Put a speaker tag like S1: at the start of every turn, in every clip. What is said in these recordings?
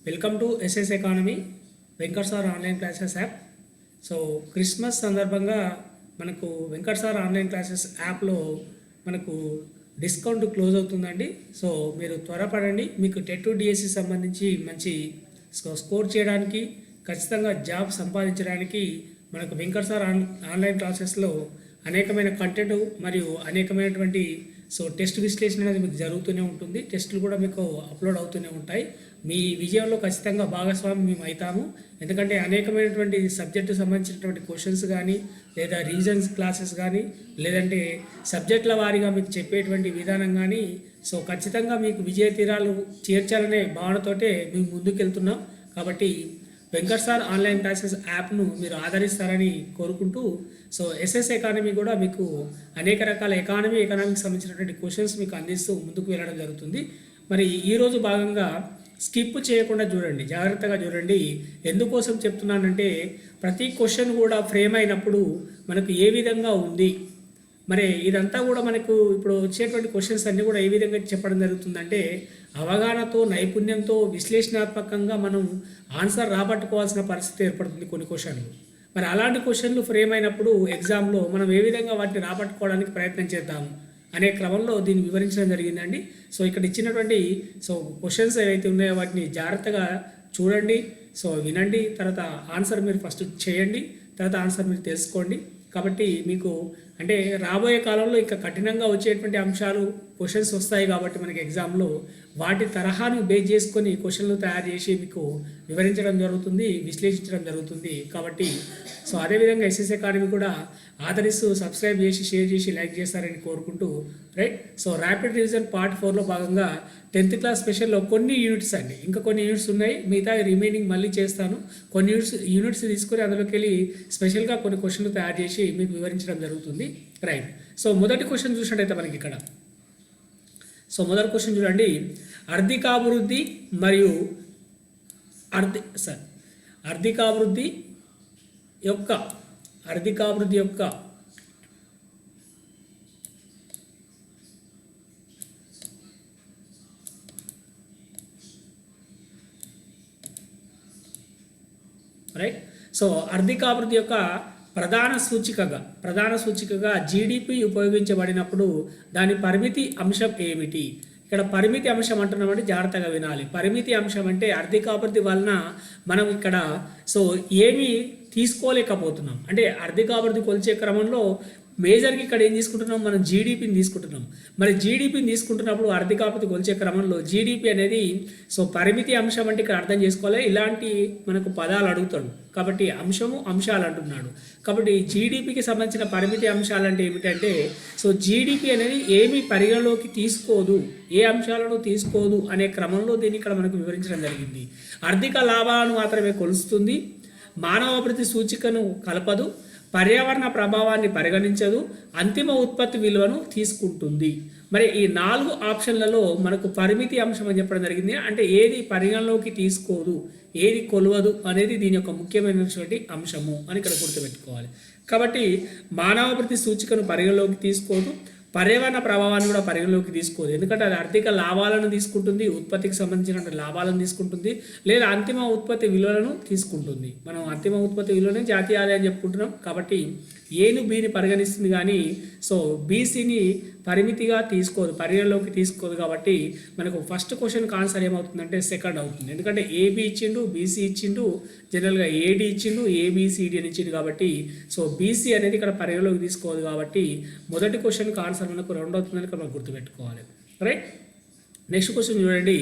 S1: Welcome to SS economy Venkat sir online classes app. So Christmas సందర్భంగా మనకు Venkat sir online classes యాప్లో మనకు discount close అవుతుందండి. సో మీరు త్వరపడండి. మీకు టెట్ డిఎస్సి సంబంధించి మంచి స్కోర్ చేయడానికి, ఖచ్చితంగా జాబ్ సంపాదించడానికి మనకు వెంకట్ సార్ ఆన్లైన్ క్లాసెస్లో అనేకమైన కంటెంట్ మరియు అనేకమైనటువంటి టెస్ట్ విశ్లేషణ అనేది మీకు జరుగుతూనే ఉంటుంది. టెస్టులు కూడా మీకు అప్లోడ్ అవుతూనే ఉంటాయి. మీ విజయంలో ఖచ్చితంగా భాగస్వామి మేము అవుతాము. ఎందుకంటే అనేకమైనటువంటి సబ్జెక్టు సంబంధించినటువంటి క్వశ్చన్స్ కానీ, లేదా రీజన్స్ క్లాసెస్ కానీ, లేదంటే సబ్జెక్టుల వారీగా మీకు చెప్పేటువంటి విధానం కానీ ఖచ్చితంగా మీకు విజయ తీరాలు చేర్చాలనే భావనతోటే మేము ముందుకెళ్తున్నాం. కాబట్టి వెంకట్ సార్ ఆన్లైన్ క్లాసెస్ యాప్ను మీరు ఆదరిస్తారని కోరుకుంటూ, ఎస్ఎస్ ఎకానమీ కూడా మీకు అనేక రకాల ఎకానమీకి సంబంధించినటువంటి క్వశ్చన్స్ మీకు అందిస్తూ ముందుకు వెళ్ళడం జరుగుతుంది. మరి ఈరోజు భాగంగా స్కిప్ చేయకుండా చూడండి, జాగ్రత్తగా చూడండి. ఎందుకోసం చెప్తున్నానంటే ప్రతి క్వశ్చన్ కూడా ఫ్రేమ్ అయినప్పుడు మనకు ఏ విధంగా ఉంది, మరి ఇదంతా కూడా మనకు ఇప్పుడు వచ్చేటువంటి క్వశ్చన్స్ అన్నీ కూడా ఏ విధంగా చెప్పడం జరుగుతుందంటే అవగాహనతో, నైపుణ్యంతో, విశ్లేషణాత్మకంగా మనం ఆన్సర్ రాబట్టుకోవాల్సిన పరిస్థితి ఏర్పడుతుంది కొన్ని క్వశ్చన్లు. మరి అలాంటి క్వశ్చన్లు ఫ్రేమ్ అయినప్పుడు ఎగ్జామ్లో మనం ఏ విధంగా వాటిని రాబట్టుకోవడానికి ప్రయత్నం చేద్దాము అనే క్రమంలో దీన్ని వివరించడం జరిగిందండి. ఇక్కడ ఇచ్చినటువంటి క్వశ్చన్స్ ఏవైతే ఉన్నాయో వాటిని జాగ్రత్తగా చూడండి, వినండి. తర్వాత ఆన్సర్ మీరు ఫస్ట్ చేయండి, తర్వాత ఆన్సర్ మీరు తెలుసుకోండి. కాబట్టి మీకు అంటే రాబోయే కాలంలో ఇంకా కఠినంగా వచ్చేటువంటి అంశాలు క్వశ్చన్స్ వస్తాయి. కాబట్టి మనకి ఎగ్జామ్లో వాటి తరహాను బేస్ చేసుకొని క్వశ్చన్లు తయారు చేసి మీకు వివరించడం జరుగుతుంది, విశ్లేషించడం జరుగుతుంది. కాబట్టి అదేవిధంగా ఎస్ఎస్ అకాడమీ కూడా ఆదరిస్తూ సబ్స్క్రైబ్ చేసి, షేర్ చేసి, లైక్ చేస్తారని కోరుకుంటూ, రైట్. ర్యాపిడ్ రివిజన్ పార్ట్ 4లో భాగంగా 10th క్లాస్ స్పెషల్లో కొన్ని యూనిట్స్ అండి, ఇంకా కొన్ని యూనిట్స్ ఉన్నాయి. మిగతా రిమైనింగ్ మళ్ళీ చేస్తాను. కొన్ని యూనిట్స్ తీసుకొని అందులోకి వెళ్ళి స్పెషల్గా కొన్ని క్వశ్చన్లు తయారు చేసి మీకు వివరించడం జరుగుతుంది, రైట్. మొదటి క్వశ్చన్ చూసినట్టయితే మనకి ఇక్కడ మొదటి క్వశ్చన్ చూడండి. ఆర్థికాభివృద్ధి మరియు ఆర్థికాభివృద్ధి యొక్క రైట్. ఆర్థికాభివృద్ధి యొక్క ప్రధాన సూచికగా జీడిపి ఉపయోగించబడినప్పుడు దాని పరిమితి అంశం ఏమిటి? ఇక్కడ పరిమితి అంశం అంటున్నామంటే జాగ్రత్తగా వినాలి. పరిమితి అంశం అంటే ఆర్థికాభివృద్ధి వలన మనం ఇక్కడ ఏమి తీసుకోలేకపోతున్నాం అంటే ఆర్థికాభివృద్ధి కొలిచే క్రమంలో మేజర్కి ఇక్కడ ఏం తీసుకుంటున్నాం, మనం జీడిపిని తీసుకుంటున్నాం. మరి జీడిపిని తీసుకుంటున్నప్పుడు ఆర్థికాభివృద్ధి కొలిచే క్రమంలో జీడిపి అనేది పరిమితి అంశం అంటే ఇక్కడ అర్థం చేసుకోవాలి. ఇలాంటి మనకు పదాలు అడుగుతాడు కాబట్టి అంశాలు అంటున్నాడు. కాబట్టి జీడిపికి సంబంధించిన పరిమితి అంశాలు అంటే ఏమిటంటే జీడిపి అనేది ఏమి పరిగణలోకి తీసుకోదు, ఏ అంశాలను తీసుకోదు అనే క్రమంలో దీన్ని ఇక్కడ మనకు వివరించడం జరిగింది. ఆర్థిక లాభాలను మాత్రమే కొలుస్తుంది, మానవాభివృద్ధి సూచికను కలపదు, పర్యావరణ ప్రభావాన్ని పరిగణించదు, అంతిమ ఉత్పత్తి విలువను తీసుకుంటుంది. మరి ఈ 4 ఆప్షన్లలో మనకు పరిమితి అంశం అని చెప్పడం జరిగింది. అంటే ఏది పరిగణలోకి తీసుకోదు, ఏది కొలవదు అనేది దీని యొక్క ముఖ్యమైనటువంటి అంశము అని ఇక్కడ గుర్తుపెట్టుకోవాలి. కాబట్టి మానవాభివృద్ధి సూచికను పరిగణలోకి తీసుకోదు, పర్యావరణ ప్రభావాన్ని కూడా పరిగణలోకి తీసుకోదు. ఎందుకంటే అది ఆర్థిక లాభాలను తీసుకుంటుంది, ఉత్పత్తికి సంబంధించిన లాభాలను తీసుకుంటుంది, లేదా అంతిమ ఉత్పత్తి విలువలను తీసుకుంటుంది. మనం అంతిమ ఉత్పత్తి విలువనే జాతీయ ఆదాయం చెప్పుకుంటున్నాం. కాబట్టి ఏను బీని పరిగణిస్తుంది కానీ బీసీని పరిమితిగా తీసుకోదు, పరిగణలోకి తీసుకోదు. కాబట్టి మనకు ఫస్ట్ క్వశ్చన్కి ఆన్సర్ ఏమవుతుందంటే సెకండ్ అవుతుంది. ఎందుకంటే ఏబి ఇచ్చిండు, బీసీ ఇచ్చిండు, జనరల్గా ఏడి ఇచ్చిండు, ఏబిసిడి అని ఇచ్చిండు. కాబట్టి బీసీ అనేది ఇక్కడ పరిగణలోకి తీసుకోదు. కాబట్టి మొదటి క్వశ్చన్కి ఆన్సర్ మనకు 2 అవుతుందని ఇక్కడ మనం గుర్తుపెట్టుకోవాలి, రైట్. నెక్స్ట్ క్వశ్చన్ చూడండి.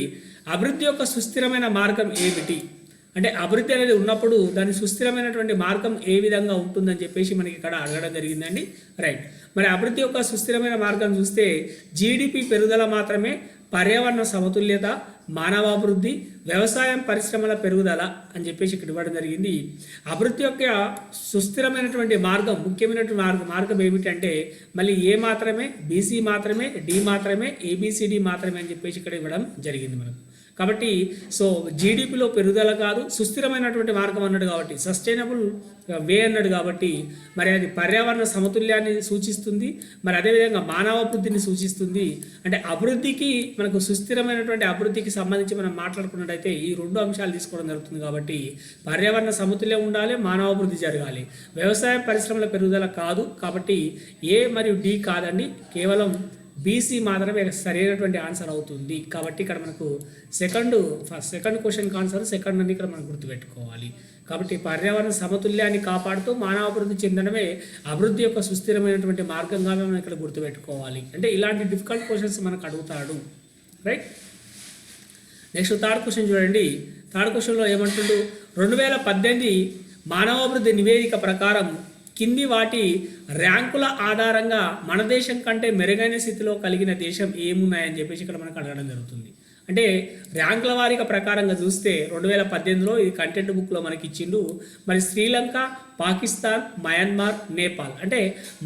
S1: అభివృద్ధి యొక్క సుస్థిరమైన మార్గం ఏమిటి? అంటే అభివృద్ధి అనేది ఉన్నప్పుడు దాని సుస్థిరమైనటువంటి మార్గం ఏ విధంగా ఉంటుందని చెప్పేసి మనకి ఇక్కడ అడగడం జరిగిందండి, రైట్. మరి అభివృద్ధి యొక్క సుస్థిరమైన మార్గం చూస్తే జీడిపి పెరుగుదల మాత్రమే, పర్యావరణ సమతుల్యత, మానవాభివృద్ధి, వ్యవసాయం, పరిశ్రమల పెరుగుదల అని చెప్పేసి ఇక్కడ ఇవ్వడం జరిగింది. అభివృద్ధి యొక్క సుస్థిరమైనటువంటి మార్గం, ముఖ్యమైనటువంటి మార్గం ఏమిటంటే మళ్ళీ ఏ మాత్రమే, బీసీ మాత్రమే, డి మాత్రమే, ఏబిసిడి మాత్రమే అని చెప్పేసి ఇక్కడ ఇవ్వడం జరిగింది మనకు. కాబట్టి సో జీడిపిలో పెరుగుదల కాదు, సుస్థిరమైనటువంటి మార్గం అన్నాడు కాబట్టి, సస్టైనబుల్ వే అన్నాడు కాబట్టి మరి అది పర్యావరణ సమతుల్యాన్ని సూచిస్తుంది, మరి అదేవిధంగా మానవాభివృద్ధిని సూచిస్తుంది. అంటే అభివృద్ధికి మనకు సుస్థిరమైనటువంటి అభివృద్ధికి సంబంధించి మనం మాట్లాడుకున్నట్టయితే ఈ రెండు అంశాలు తీసుకోవడం జరుగుతుంది. కాబట్టి పర్యావరణ సమతుల్యం ఉండాలి, మానవాభివృద్ధి జరగాలి. వ్యవసాయ పరిశ్రమల పెరుగుదల కాదు కాబట్టి ఏ మరియు డి కాదండి, కేవలం బీసీ మాత్రమే సరైనటువంటి ఆన్సర్ అవుతుంది. కాబట్టి ఇక్కడ మనకు సెకండ్ క్వశ్చన్కి ఆన్సర్ సెకండ్ అని ఇక్కడ మనం గుర్తుపెట్టుకోవాలి. కాబట్టి పర్యావరణ సమతుల్యాన్ని కాపాడుతూ మానవాభివృద్ధి చెందడమే అభివృద్ధి యొక్క సుస్థిరమైనటువంటి మార్గంగా మనం ఇక్కడ గుర్తుపెట్టుకోవాలి. అంటే ఇలాంటి డిఫికల్ట్ క్వశ్చన్స్ మనకు అడుగుతాడు, రైట్. నెక్స్ట్ థర్డ్ క్వశ్చన్ చూడండి. థర్డ్ క్వశ్చన్లో ఏమంటుండు, 2018 మానవాభివృద్ధి నివేదిక ప్రకారం కింది వాటి ర్యాంకుల ఆధారంగా మన దేశం కంటే మెరుగైన స్థితిలో కలిగిన దేశం ఏమున్నాయని చెప్పేసి ఇక్కడ మనకు అడగడం జరుగుతుంది. అంటే ర్యాంకుల వారిగా ప్రకారంగా చూస్తే 2018లో ఇది కంటెంట్ బుక్లో మనకి ఇచ్చిండు. మరి శ్రీలంక, పాకిస్తాన్, మయన్మార్, నేపాల్. అంటే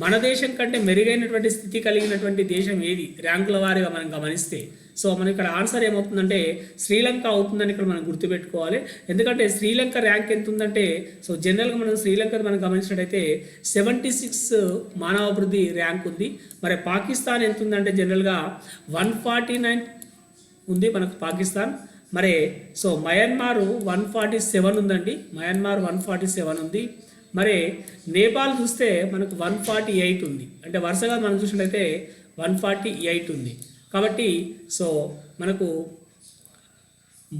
S1: మన దేశం కంటే మెరుగైనటువంటి స్థితి కలిగినటువంటి దేశం ఏది ర్యాంకుల వారిగా మనం గమనిస్తే, సో మనకి ఇక్కడ ఆన్సర్ ఏమవుతుందంటే శ్రీలంక అవుతుందని ఇక్కడ మనం గుర్తుపెట్టుకోవాలి. ఎందుకంటే శ్రీలంక ర్యాంక్ ఎంత ఉందంటే, సో జనరల్గా మనం శ్రీలంక మనం గమనించినట్టయితే 76 మానవాభివృద్ధి ర్యాంక్ ఉంది. మరి పాకిస్తాన్ ఎంత ఉందంటే జనరల్గా 149 ఉంది మనకు పాకిస్తాన్. మరి సో మయన్మార్ 147 ఉందండి, మయన్మార్ 147 ఉంది. మరి నేపాల్ చూస్తే మనకు 148 ఉంది. అంటే వరుసగా మనం చూసినట్లయితే 148 ఉంది. కాబట్టి సో మనకు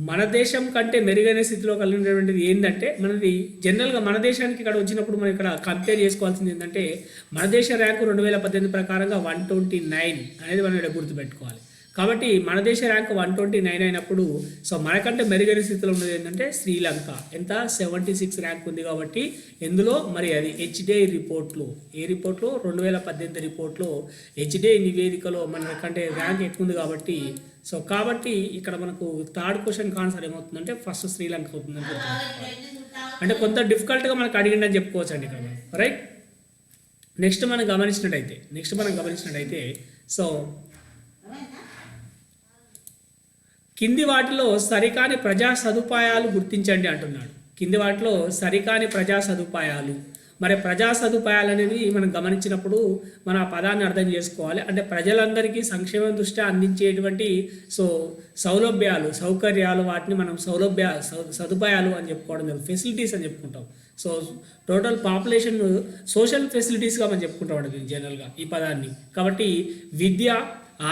S1: మన దేశం కంటే మెరుగైన స్థితిలో కలిగినటువంటిది ఏంటంటే, మనది జనరల్గా మన దేశానికి ఇక్కడ వచ్చినప్పుడు మనం ఇక్కడ కంపేర్ చేసుకోవాల్సింది ఏంటంటే, మన దేశ ర్యాంకు 2018 ప్రకారంగా 129 అనేది మనం ఇక్కడ గుర్తుపెట్టుకోవాలి. కాబట్టి మన దేశ ర్యాంక్ 129 అయినప్పుడు సో మనకంటే మెరుగైన స్థితిలో ఉన్నది ఏంటంటే శ్రీలంక. ఎంత 76 ర్యాంక్ ఉంది. కాబట్టి ఎందులో మరి అది హెచ్డిఐ రిపోర్ట్లో, ఏ రిపోర్ట్లో 2018 రిపోర్ట్లో హెచ్డిఐ నివేదికలో మనకంటే ర్యాంక్ ఎక్కువ ఉంది. కాబట్టి సో కాబట్టి ఇక్కడ మనకు థర్డ్ క్వశ్చన్ ఆన్సర్ ఏమవుతుందంటే ఫస్ట్ శ్రీలంక అవుతుందని చెప్తున్నాం. అంటే కొంత డిఫికల్ట్గా మనకు అడిగిందని చెప్పుకోవచ్చు అండి ఇక్కడ, రైట్. నెక్స్ట్ మనం గమనించినట్టయితే సో కింది వాటిలో సరికాని ప్రజా సదుపాయాలు గుర్తించండి అంటున్నాడు. కింది వాటిలో సరికాని ప్రజా సదుపాయాలు. మరి ప్రజా సదుపాయాలు అనేవి మనం గమనించినప్పుడు మన ఆ పదాన్ని అర్థం చేసుకోవాలి. అంటే ప్రజలందరికీ సంక్షేమం దృష్ట్యా అందించేటువంటి సో సౌకర్యాలు వాటిని మనం సదుపాయాలు అని చెప్పుకోవడం జరుగుతుంది, ఫెసిలిటీస్ అని చెప్పుకుంటాం. సో టోటల్ పాపులేషన్ సోషల్ ఫెసిలిటీస్గా మనం చెప్పుకుంటాం జనరల్గా ఈ పదాన్ని. కాబట్టి విద్య,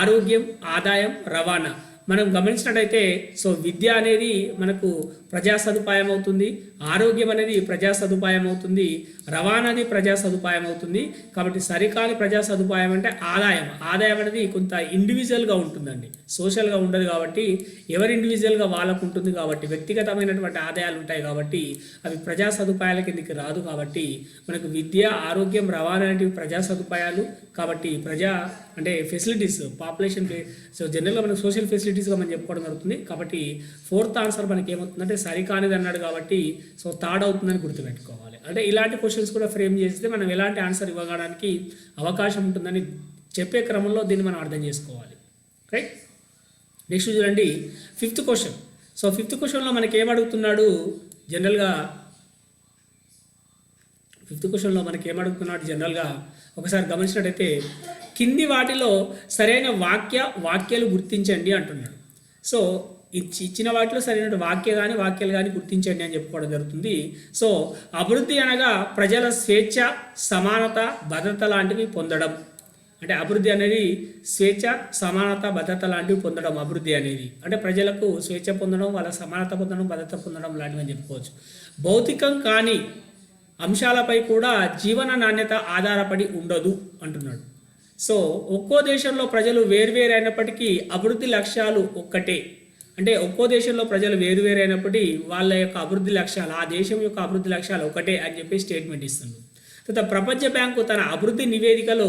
S1: ఆరోగ్యం, ఆదాయం, రవాణా మనం గమనించినట్టయితే సో విద్య అనేది మనకు ప్రజా సదుపాయం అవుతుంది, ఆరోగ్యం అనేది ప్రజా సదుపాయం అవుతుంది, రవాణా అనేది ప్రజా సదుపాయం అవుతుంది. కాబట్టి సరికాని ప్రజా సదుపాయం అంటే ఆదాయం అనేది కొంత ఇండివిజువల్గా ఉంటుందండి, సోషల్గా ఉండదు. కాబట్టి ఎవరి ఇండివిజువల్గా వాళ్ళకు ఉంటుంది. కాబట్టి వ్యక్తిగతమైనటువంటి ఆదాయాలు ఉంటాయి. కాబట్టి అవి ప్రజా సదుపాయాల కిందకి రాదు. కాబట్టి మనకు విద్య, ఆరోగ్యం, రవాణా అనేవి ప్రజా సదుపాయాలు. కాబట్టి అంటే ఫెసిలిటీస్ పాపులేషన్ సో జనరల్గా మనకు సోషల్ ఫెసిలిటీస్గా మనం చెప్పుకోవడం జరుగుతుంది. కాబట్టి ఫోర్త్ ఆన్సర్ మనకి ఏమవుతుందంటే సరికానిది అన్నాడు. కాబట్టి సో థర్డ్ అవుతుందని గుర్తుపెట్టుకోవాలి. అంటే ఇలాంటి క్వశ్చన్స్ కూడా ఫ్రేమ్ చేస్తే మనం ఎలాంటి ఆన్సర్ ఇవ్వడానికి అవకాశం ఉంటుందని చెప్పే క్రమంలో దీన్ని మనం అర్థం చేసుకోవాలి, రైట్. నెక్స్ట్ చూడండి 5th క్వశ్చన్. సో 5th క్వశ్చన్లో మనకి ఏమడుగుతున్నాడు జనరల్గా, 5th క్వశ్చన్లో మనకి ఏమడుగుతున్నాడు జనరల్గా ఒకసారి గమనించినట్టయితే కింది వాటిలో సరైన వాక్యాలు గుర్తించండి అంటున్నాడు. సో ఇచ్చిన వాటిలో సరైన వాక్యాలు కానీ గుర్తించండి అని చెప్పుకోవడం జరుగుతుంది. సో అభివృద్ధి అనగా ప్రజల స్వేచ్ఛ, సమానత, భద్రత లాంటివి పొందడం. అంటే అభివృద్ధి అనేది స్వేచ్ఛ, సమానత, భద్రత లాంటివి పొందడం. అభివృద్ధి అనేది అంటే ప్రజలకు స్వేచ్ఛ పొందడం, వాళ్ళ సమానత పొందడం, భద్రత పొందడం లాంటివి అని చెప్పుకోవచ్చు. భౌతికం కాని అంశాలపై కూడా జీవన నాణ్యత ఆధారపడి ఉండదు అంటున్నాడు. సో ఒక్కో దేశంలో ప్రజలు వేర్వేరు అయినప్పటికీ అభివృద్ధి లక్ష్యాలు ఒక్కటే. అంటే ఒక్కో దేశంలో ప్రజలు వేరువేరు అయినప్పటికీ వాళ్ళ యొక్క అభివృద్ధి లక్ష్యాలు, ఆ దేశం యొక్క అభివృద్ధి లక్ష్యాలు ఒకటే అని చెప్పి స్టేట్మెంట్ ఇస్తుంది. తర్వాత ప్రపంచ బ్యాంకు తన అభివృద్ధి నివేదికలో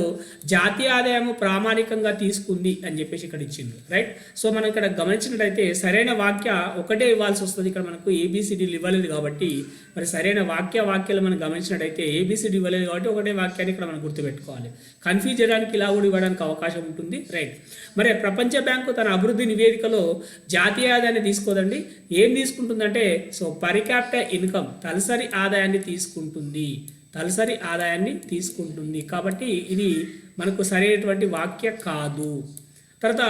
S1: జాతీయ ఆదాయము ప్రామాణికంగా తీసుకుంది అని చెప్పేసి ఇక్కడ ఇచ్చింది, రైట్. సో మనం ఇక్కడ గమనించినట్టయితే సరైన వాక్య ఒకటే ఇవ్వాల్సి వస్తుంది. ఇక్కడ మనకు ఏబిసిడీలు ఇవ్వలేదు కాబట్టి మరి సరైన వాక్యాలు మనం గమనించినట్టయితే ఏబిసిడి ఇవ్వలేదు కాబట్టి ఒకటే వాక్యాన్ని ఇక్కడ మనం గుర్తుపెట్టుకోవాలి. కన్ఫ్యూజ్ చేయడానికి ఇలా కూడా ఇవ్వడానికి అవకాశం ఉంటుంది, రైట్. మరి ప్రపంచ బ్యాంకు తన అభివృద్ధి నివేదికలో జాతీయ ఆదాయాన్ని తీసుకోదండి. ఏం తీసుకుంటుందంటే సో పర్ క్యాపిటల్ ఇన్కమ్ తలసరి ఆదాయాన్ని తీసుకుంటుంది. కాబట్టి ఇది మనకు సరైనటువంటి వాక్య కాదు. తర్వాత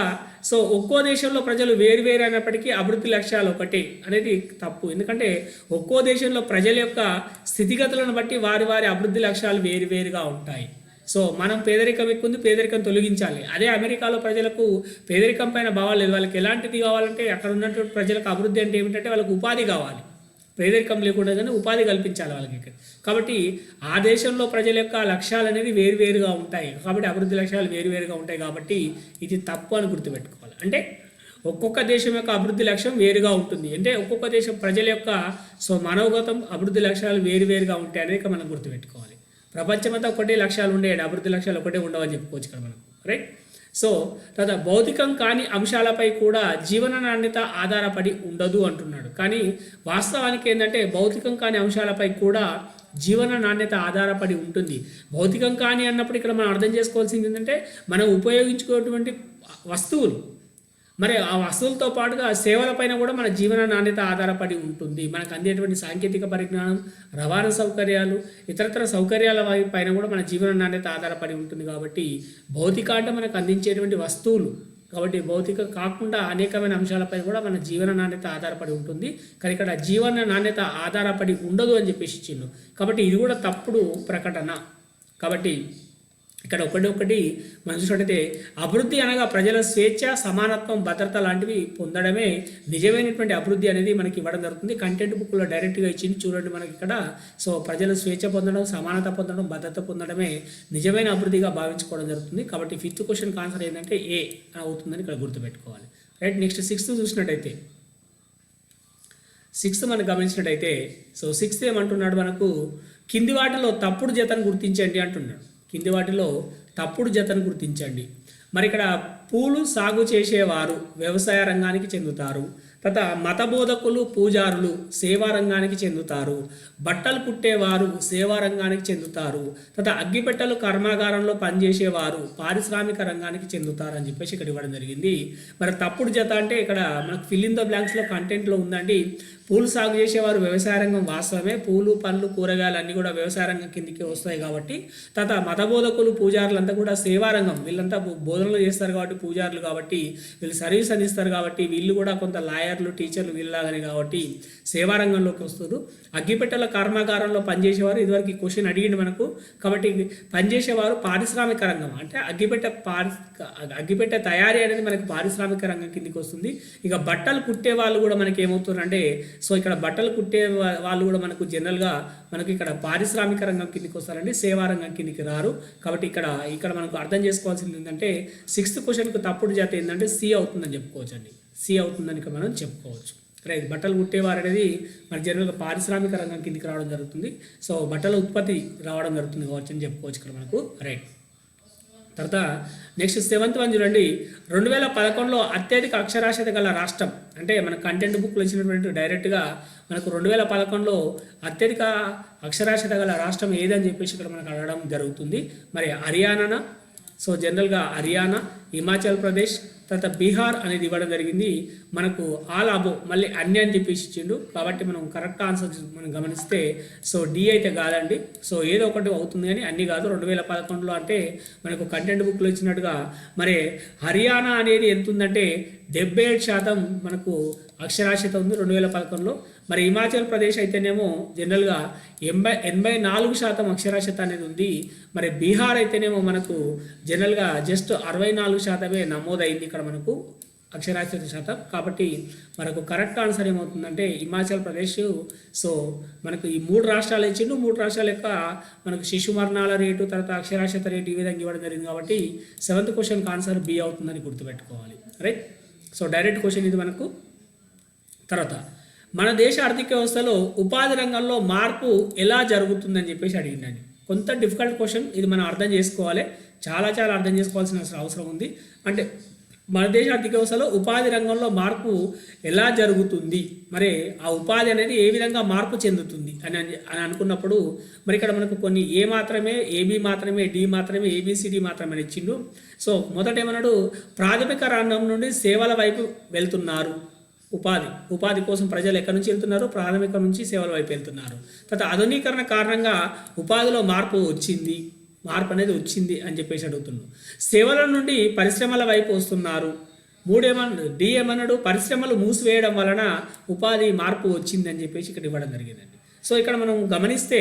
S1: సో ఒక్కో దేశంలో ప్రజలు వేరు అయినప్పటికీ అభివృద్ధి లక్ష్యాలు ఒకటే అనేది తప్పు. ఎందుకంటే ఒక్కో దేశంలో ప్రజల యొక్క స్థితిగతులను బట్టి వారి అభివృద్ధి లక్ష్యాలు వేరుగా ఉంటాయి. సో మనం పేదరికం ఎక్కువ ఉంది, పేదరికం తొలగించాలి. అదే అమెరికాలో ప్రజలకు పేదరికం పైన భావాలు లేదు. వాళ్ళకి ఎలాంటిది కావాలంటే అక్కడ ఉన్నటువంటి ప్రజలకు అభివృద్ధి అంటే ఏమిటంటే వాళ్ళకి ఉపాధి కావాలి. పేదరికం లేకుండా కానీ ఉపాధి కల్పించాలి వాళ్ళకి. కాబట్టి ఆ దేశంలో ప్రజల యొక్క లక్ష్యాలు అనేది వేరుగా ఉంటాయి. కాబట్టి అభివృద్ధి లక్ష్యాలు వేరుగా ఉంటాయి. కాబట్టి ఇది తప్పు అని గుర్తుపెట్టుకోవాలి. అంటే ఒక్కొక్క దేశం యొక్క అభివృద్ధి లక్ష్యం వేరుగా ఉంటుంది. అంటే ఒక్కొక్క దేశం ప్రజల యొక్క సో మనోగతం అభివృద్ధి లక్ష్యాలు వేరుగా ఉంటాయి అనేది మనం గుర్తుపెట్టుకోవాలి. ప్రపంచమంతా ఒకటే లక్ష్యాలు ఉండే, అభివృద్ధి లక్ష్యాలు ఒకటే ఉండవని చెప్పుకోవచ్చు ఇక్కడ మనకు, రైట్. సో తర్వాత భౌతికం కాని అంశాలపై కూడా జీవన నాణ్యత ఆధారపడి ఉండదు అంటున్నాడు. కానీ వాస్తవానికి ఏంటంటే భౌతికం కాని అంశాలపై కూడా జీవన నాణ్యత ఆధారపడి ఉంటుంది. భౌతికం కాని అన్నప్పుడు ఇక్కడ మనం అర్థం చేసుకోవాల్సింది ఏంటంటే మనం ఉపయోగించుకునేటువంటి వస్తువులు, మరి ఆ వస్తువులతో పాటుగా సేవలపైన కూడా మన జీవన నాణ్యత ఆధారపడి ఉంటుంది. మనకు అందేటువంటి సాంకేతిక పరిజ్ఞానం, రవాణా సౌకర్యాలు, ఇతరతర సౌకర్యాల పైన కూడా మన జీవన నాణ్యత ఆధారపడి ఉంటుంది. కాబట్టి భౌతిక అంటే మనకు అందించేటువంటి వస్తువులు, కాబట్టి భౌతిక కాకుండా అనేకమైన అంశాలపై కూడా మన జీవన నాణ్యత ఆధారపడి ఉంటుంది. కానీ ఇక్కడ జీవన నాణ్యత ఆధారపడి ఉండదు అని చెప్పేసి ఇచ్చిండు. కాబట్టి ఇది కూడా తప్పుడు ప్రకటన. కాబట్టి ఇక్కడ ఒకటి మనం చూసినట్టయితే అభివృద్ధి అనగా ప్రజల స్వేచ్ఛ, సమానత్వం, భద్రత లాంటివి పొందడమే నిజమైనటువంటి అభివృద్ధి అనేది మనకి ఇవ్వడం జరుగుతుంది. కంటెంట్ బుక్లో డైరెక్ట్గా ఇచ్చింది చూడండి మనకి ఇక్కడ. సో ప్రజలు స్వేచ్ఛ పొందడం, సమానత పొందడం, భద్రత పొందడమే నిజమైన అభివృద్ధిగా భావించుకోవడం జరుగుతుంది. కాబట్టి 5th క్వశ్చన్కి ఆన్సర్ ఏంటంటే ఏ అవుతుందని ఇక్కడ గుర్తుపెట్టుకోవాలి, రైట్. నెక్స్ట్ 6th చూసినట్టయితే 6th మనం గమనించినట్టయితే సో 6th ఏమంటున్నాడు మనకు, కింది వాటిలో తప్పుడు జతను గుర్తించండి అంటున్నాడు. కింది వాటిలో తప్పుడు జతను గుర్తించండి. మరి ఇక్కడ పూలు సాగు చేసేవారు వ్యవసాయ రంగానికి చెందుతారు. తర్వాత మత బోధకులు, పూజారులు సేవా రంగానికి చెందుతారు. బట్టలు కుట్టేవారు సేవా రంగానికి చెందుతారు. తర్వాత అగ్గిపెట్టెలు కర్మాగారంలో పనిచేసేవారు పారిశ్రామిక రంగానికి చెందుతారు అని చెప్పేసి ఇక్కడ ఇవ్వడం జరిగింది. మరి తప్పుడు జత అంటే ఇక్కడ మనకు ఫిల్ ఇన్ ద బ్లాంక్స్లో కంటెంట్లో ఉందండి. పూలు సాగు చేసేవారు వ్యవసాయ రంగం వాస్తవమే. పూలు, పండ్లు, కూరగాయలు అన్నీ కూడా వ్యవసాయ రంగం కిందికి వస్తాయి కాబట్టి. తర్వాత మత బోధకులు, పూజారులు అంతా కూడా సేవా రంగం, వీళ్ళంతా బోధనలు చేస్తారు కాబట్టి పూజారులు, కాబట్టి వీళ్ళు సర్వీస్ అందిస్తారు కాబట్టి వీళ్ళు కూడా కొంత లాయర్లు, టీచర్లు వీళ్ళలాగానే కాబట్టి సేవా రంగంలోకి వస్తారు. అగ్గిపెట్టెల కర్మాగారంలో పనిచేసేవారు, ఇదివరకు ఈ క్వశ్చన్ అడిగింది మనకు. కాబట్టి పనిచేసేవారు పారిశ్రామిక రంగం, అంటే అగ్గిపెట్టె తయారీ అనేది మనకు పారిశ్రామిక రంగం కిందికి వస్తుంది. ఇక బట్టలు కుట్టే వాళ్ళు కూడా మనకి ఏమవుతారంటే సో ఇక్కడ బట్టలు కుట్టే వాళ్ళు కూడా మనకు జనరల్గా మనకి ఇక్కడ పారిశ్రామిక రంగం కిందికి వస్తారండి, సేవా రంగం కిందికి రారు. కాబట్టి ఇక్కడ మనకు అర్థం చేసుకోవాల్సింది ఏంటంటే 6th క్వశ్చన్కు తప్పుడు జాతి ఏంటంటే సి అవుతుందని చెప్పుకోవచ్చు అండి. సి అవుతుందని మనం చెప్పుకోవచ్చు, రైట్. బట్టలు కుట్టేవారు అనేది మన జనరల్గా పారిశ్రామిక రంగం కిందికి రావడం జరుగుతుంది. సో బట్టల ఉత్పత్తి రావడం జరుగుతుంది కావచ్చు అని చెప్పుకోవచ్చు ఇక్కడ మనకు, రైట్. తర్వాత నెక్స్ట్ 7th వన్ చూడండి. 2011లో అత్యధిక అక్షరాస్యత గల రాష్ట్రం, అంటే మన కంటెంట్ బుక్లో ఇచ్చినటువంటి డైరెక్ట్గా మనకు 2011లో అత్యధిక అక్షరాస్యత గల రాష్ట్రం ఏదని చెప్పేసి ఇక్కడ మనకు అడగడం జరుగుతుంది. మరి హర్యానా, సో జనరల్గా హర్యానా, హిమాచల్ ప్రదేశ్, తర్వాత బీహార్ అనేది ఇవ్వడం జరిగింది. మనకు ఆల్ అబో మళ్ళీ అన్ని అని చెప్పేసి ఇచ్చిండు. కాబట్టి మనం కరెక్ట్ ఆన్సర్ మనం గమనిస్తే సో డి అయితే కాదండి. సో ఏదో ఒకటి అవుతుంది కానీ అన్ని కాదు. 2011లో అంటే మనకు కంటెంట్ బుక్లో ఇచ్చినట్టుగా మరి హర్యానా అనేది ఎంత ఉందంటే 77% మనకు అక్షరాస్యత ఉంది 2011లో. మరి హిమాచల్ ప్రదేశ్ అయితేనేమో జనరల్గా 84% అక్షరాస్యత అనేది ఉంది. మరి బీహార్ అయితేనేమో మనకు జనరల్గా జస్ట్ 64% నమోదైంది ఇక్కడ మనకు అక్షరాస్యత శాతం. కాబట్టి మనకు కరెక్ట్ ఆన్సర్ ఏమవుతుందంటే హిమాచల్ ప్రదేశ్. సో మనకు ఈ 3 రాష్ట్రాలు ఇచ్చిండు. 3 రాష్ట్రాల యొక్క మనకు శిశు మరణాల రేటు, తర్వాత అక్షరాస్యత రేటు ఈ విధంగా ఇవ్వడం జరిగింది. కాబట్టి 7th క్వశ్చన్కి ఆన్సర్ బి అవుతుందని గుర్తుపెట్టుకోవాలి, రైట్. సో డైరెక్ట్ క్వశ్చన్ ఇది మనకు. తర్వాత మన దేశ ఆర్థిక వ్యవస్థలో ఉపాధి రంగంలో మార్పు ఎలా జరుగుతుందని చెప్పేసి అడిగిందండి. కొంత డిఫికల్ట్ క్వశ్చన్, ఇది మనం అర్థం చేసుకోవాలి, చాలా చాలా అర్థం చేసుకోవాల్సిన అవసరం ఉంది. అంటే మన దేశ ఆర్థిక వ్యవస్థలో ఉపాధి రంగంలో మార్పు ఎలా జరుగుతుంది, మరి ఆ ఉపాధి అనేది ఏ విధంగా మార్పు చెందుతుంది అని అనుకున్నప్పుడు మరి ఇక్కడ మనకు కొన్ని ఏ మాత్రమే, ఏబి మాత్రమే, డి మాత్రమే, ఏబిసిడి మాత్రమే ఇచ్చిండు. సో మొదట ఏమన్నాడు, ప్రాథమిక రంగం నుండి సేవల వైపు వెళ్తున్నారు. ఉపాధి కోసం ప్రజలు ఎక్కడి నుంచి వెళ్తున్నారు, ప్రాథమిక నుంచి సేవల వైపు వెళ్తున్నారు. తర్వాత ఆధునీకరణ కారణంగా ఉపాధిలో మార్పు అనేది వచ్చింది అని చెప్పేసి అడుగుతున్నాడు. సేవల నుండి పరిశ్రమల వైపు వస్తున్నారు. డి ఏమన్నాడు, పరిశ్రమలు మూసివేయడం వలన ఉపాధి మార్పు వచ్చింది అని చెప్పేసి ఇక్కడ ఇవ్వడం జరిగిందండి. సో ఇక్కడ మనం గమనిస్తే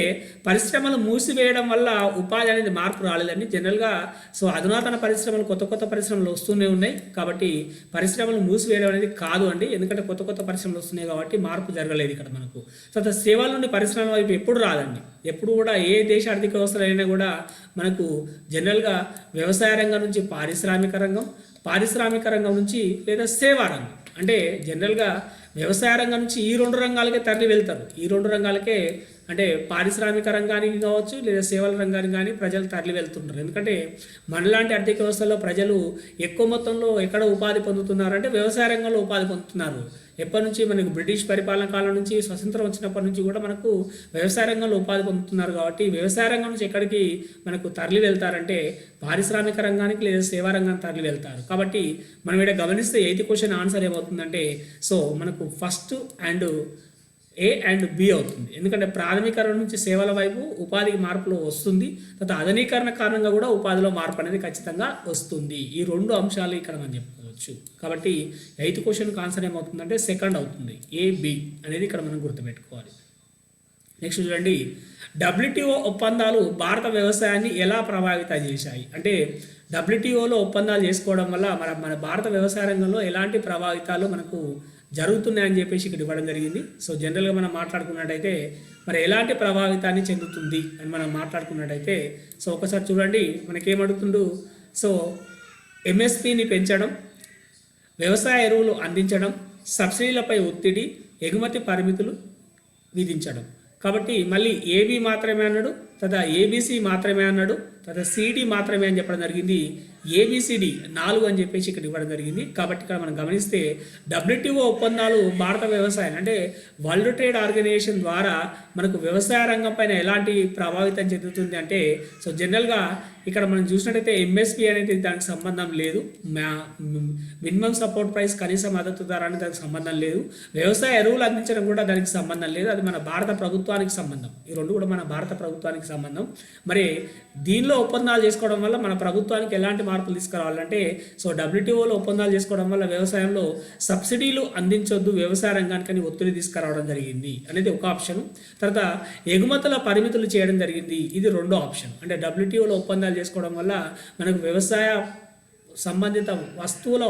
S1: పరిశ్రమలు మూసివేయడం వల్ల ఉపాధి అనేది మార్పు రాలేదండి జనరల్గా. సో అధునాతన పరిశ్రమలు, కొత్త పరిశ్రమలు వస్తూనే ఉన్నాయి కాబట్టి పరిశ్రమలు మూసివేయడం అనేది కాదు అండి, ఎందుకంటే కొత్త పరిశ్రమలు వస్తున్నాయి కాబట్టి మార్పు జరగలేదు ఇక్కడ మనకు. తర్వాత సేవల నుండి పరిశ్రమల వైపు ఎప్పుడు రాదండి, ఎప్పుడు కూడా ఏ దేశ ఆర్థిక వ్యవస్థలో అయినా కూడా మనకు జనరల్గా వ్యవసాయ రంగం నుంచి పారిశ్రామిక రంగం నుంచి లేదా సేవా రంగం, అంటే జనరల్గా వ్యవసాయ రంగం నుంచి ఈ రెండు రంగాలకే తరలి వెళ్తారు. ఈ రెండు రంగాలకే అంటే పారిశ్రామిక రంగానికి కావచ్చు లేదా సేవల రంగానికి కానీ ప్రజలు తరలి వెళ్తుంటారు. ఎందుకంటే మనలాంటి ఆర్థిక వ్యవస్థలో ప్రజలు ఎక్కువ మొత్తంలో ఎక్కడ ఉపాధి పొందుతున్నారంటే వ్యవసాయ రంగంలో ఉపాధి పొందుతున్నారు. ఎప్పటి నుంచి మనకు బ్రిటిష్ పరిపాలన కాలం నుంచి స్వతంత్రం వచ్చినప్పటి నుంచి కూడా మనకు వ్యవసాయ రంగంలో ఉపాధి పొందుతున్నారు కాబట్టి వ్యవసాయ రంగం నుంచి ఎక్కడికి మనకు తరలి వెళ్తారంటే పారిశ్రామిక రంగానికి లేదా సేవా రంగానికి తరలి వెళ్తారు. కాబట్టి మనం ఇక్కడ గమనిస్తే 8th క్వశ్చన్ ఆన్సర్ ఏమవుతుందంటే, సో మనకు first and A and B అవుతుంది. ఎందుకంటే ప్రాథమికరణ నుంచి సేవల వైపు ఉపాధికి మార్పులు వస్తుంది, తర్వాత ఆధునీకరణ కారణంగా కూడా ఉపాధిలో మార్పు అనేది ఖచ్చితంగా వస్తుంది. ఈ రెండు అంశాలు ఇక్కడ మనం చెప్పుకోవచ్చు. కాబట్టి 8th క్వశ్చన్కి ఆన్సర్ ఏమవుతుందంటే సెకండ్ అవుతుంది, ఏబి అనేది ఇక్కడ మనం గుర్తుపెట్టుకోవాలి. నెక్స్ట్ చూడండి, WTO ఒప్పందాలు భారత వ్యవసాయాన్ని ఎలా ప్రభావితం చేశాయి అంటే WTOలో ఒప్పందాలు చేసుకోవడం వల్ల మన భారత వ్యవసాయ రంగంలో ఎలాంటి ప్రభావితాలు మనకు జరుగుతున్నాయని చెప్పేసి ఇక్కడ ఇవ్వడం జరిగింది. సో జనరల్గా మనం మాట్లాడుకున్నట్టయితే మరి ఎలాంటి ప్రభావితాన్ని చెందుతుంది అని మనం మాట్లాడుకున్నట్టయితే సో ఒకసారి చూడండి మనకేమడుగుతుండు. సో MSPని పెంచడం, వ్యవసాయ ఎరువులు అందించడం, సబ్సిడీలపై ఒత్తిడి, ఎగుమతి పరిమితులు విధించడం. కాబట్టి మళ్ళీ ఏబి మాత్రమే అన్నాడు, తర్వాత ఏబిసి మాత్రమే అన్నాడు, తర్వాత సిడి మాత్రమే అని చెప్పడం జరిగింది. ఏబిసిడి 4 అని చెప్పేసి ఇక్కడ ఇవ్వడం జరిగింది. కాబట్టి ఇక్కడ మనం గమనిస్తే WTO ఒప్పందాలు భారత వ్యవసాయం అంటే వరల్డ్ ట్రేడ్ ఆర్గనైజేషన్ ద్వారా మనకు వ్యవసాయ రంగం పైన ఎలాంటి ప్రభావితం చెందుతుంది అంటే సో జనరల్గా ఇక్కడ మనం చూసినట్టయితే MSP అనేది దానికి సంబంధం లేదు, మినిమం సపోర్ట్ ప్రైస్ కనీస మద్దతు ధర అనేది దానికి సంబంధం లేదు, వ్యవసాయ ఎరువులు అందించడం కూడా దానికి సంబంధం లేదు, అది మన భారత ప్రభుత్వానికి సంబంధం. ఈ రెండు కూడా మన భారత ప్రభుత్వానికి సంబంధం. మరి దీనిలో ఒప్పందాలు చేసుకోవడం వల్ల మన ప్రభుత్వానికి ఎలాంటి మార్పులు తీసుకురావాలంటే సో WTOలో ఒప్పందాలు చేసుకోవడం వల్ల వ్యవసాయంలో సబ్సిడీలు అందించొద్దు వ్యవసాయ రంగానికి అని ఒత్తిడి తీసుకురావడం జరిగింది అనేది ఒక ఆప్షన్. తర్వాత ఎగుమతుల పరిమితులు చేయడం జరిగింది, ఇది రెండో ఆప్షన్. అంటే WTOలో ఒప్పందాలు చేసుకోవడం వల్ల మనకు వ్యవసాయ సంబంధిత వస్తువుల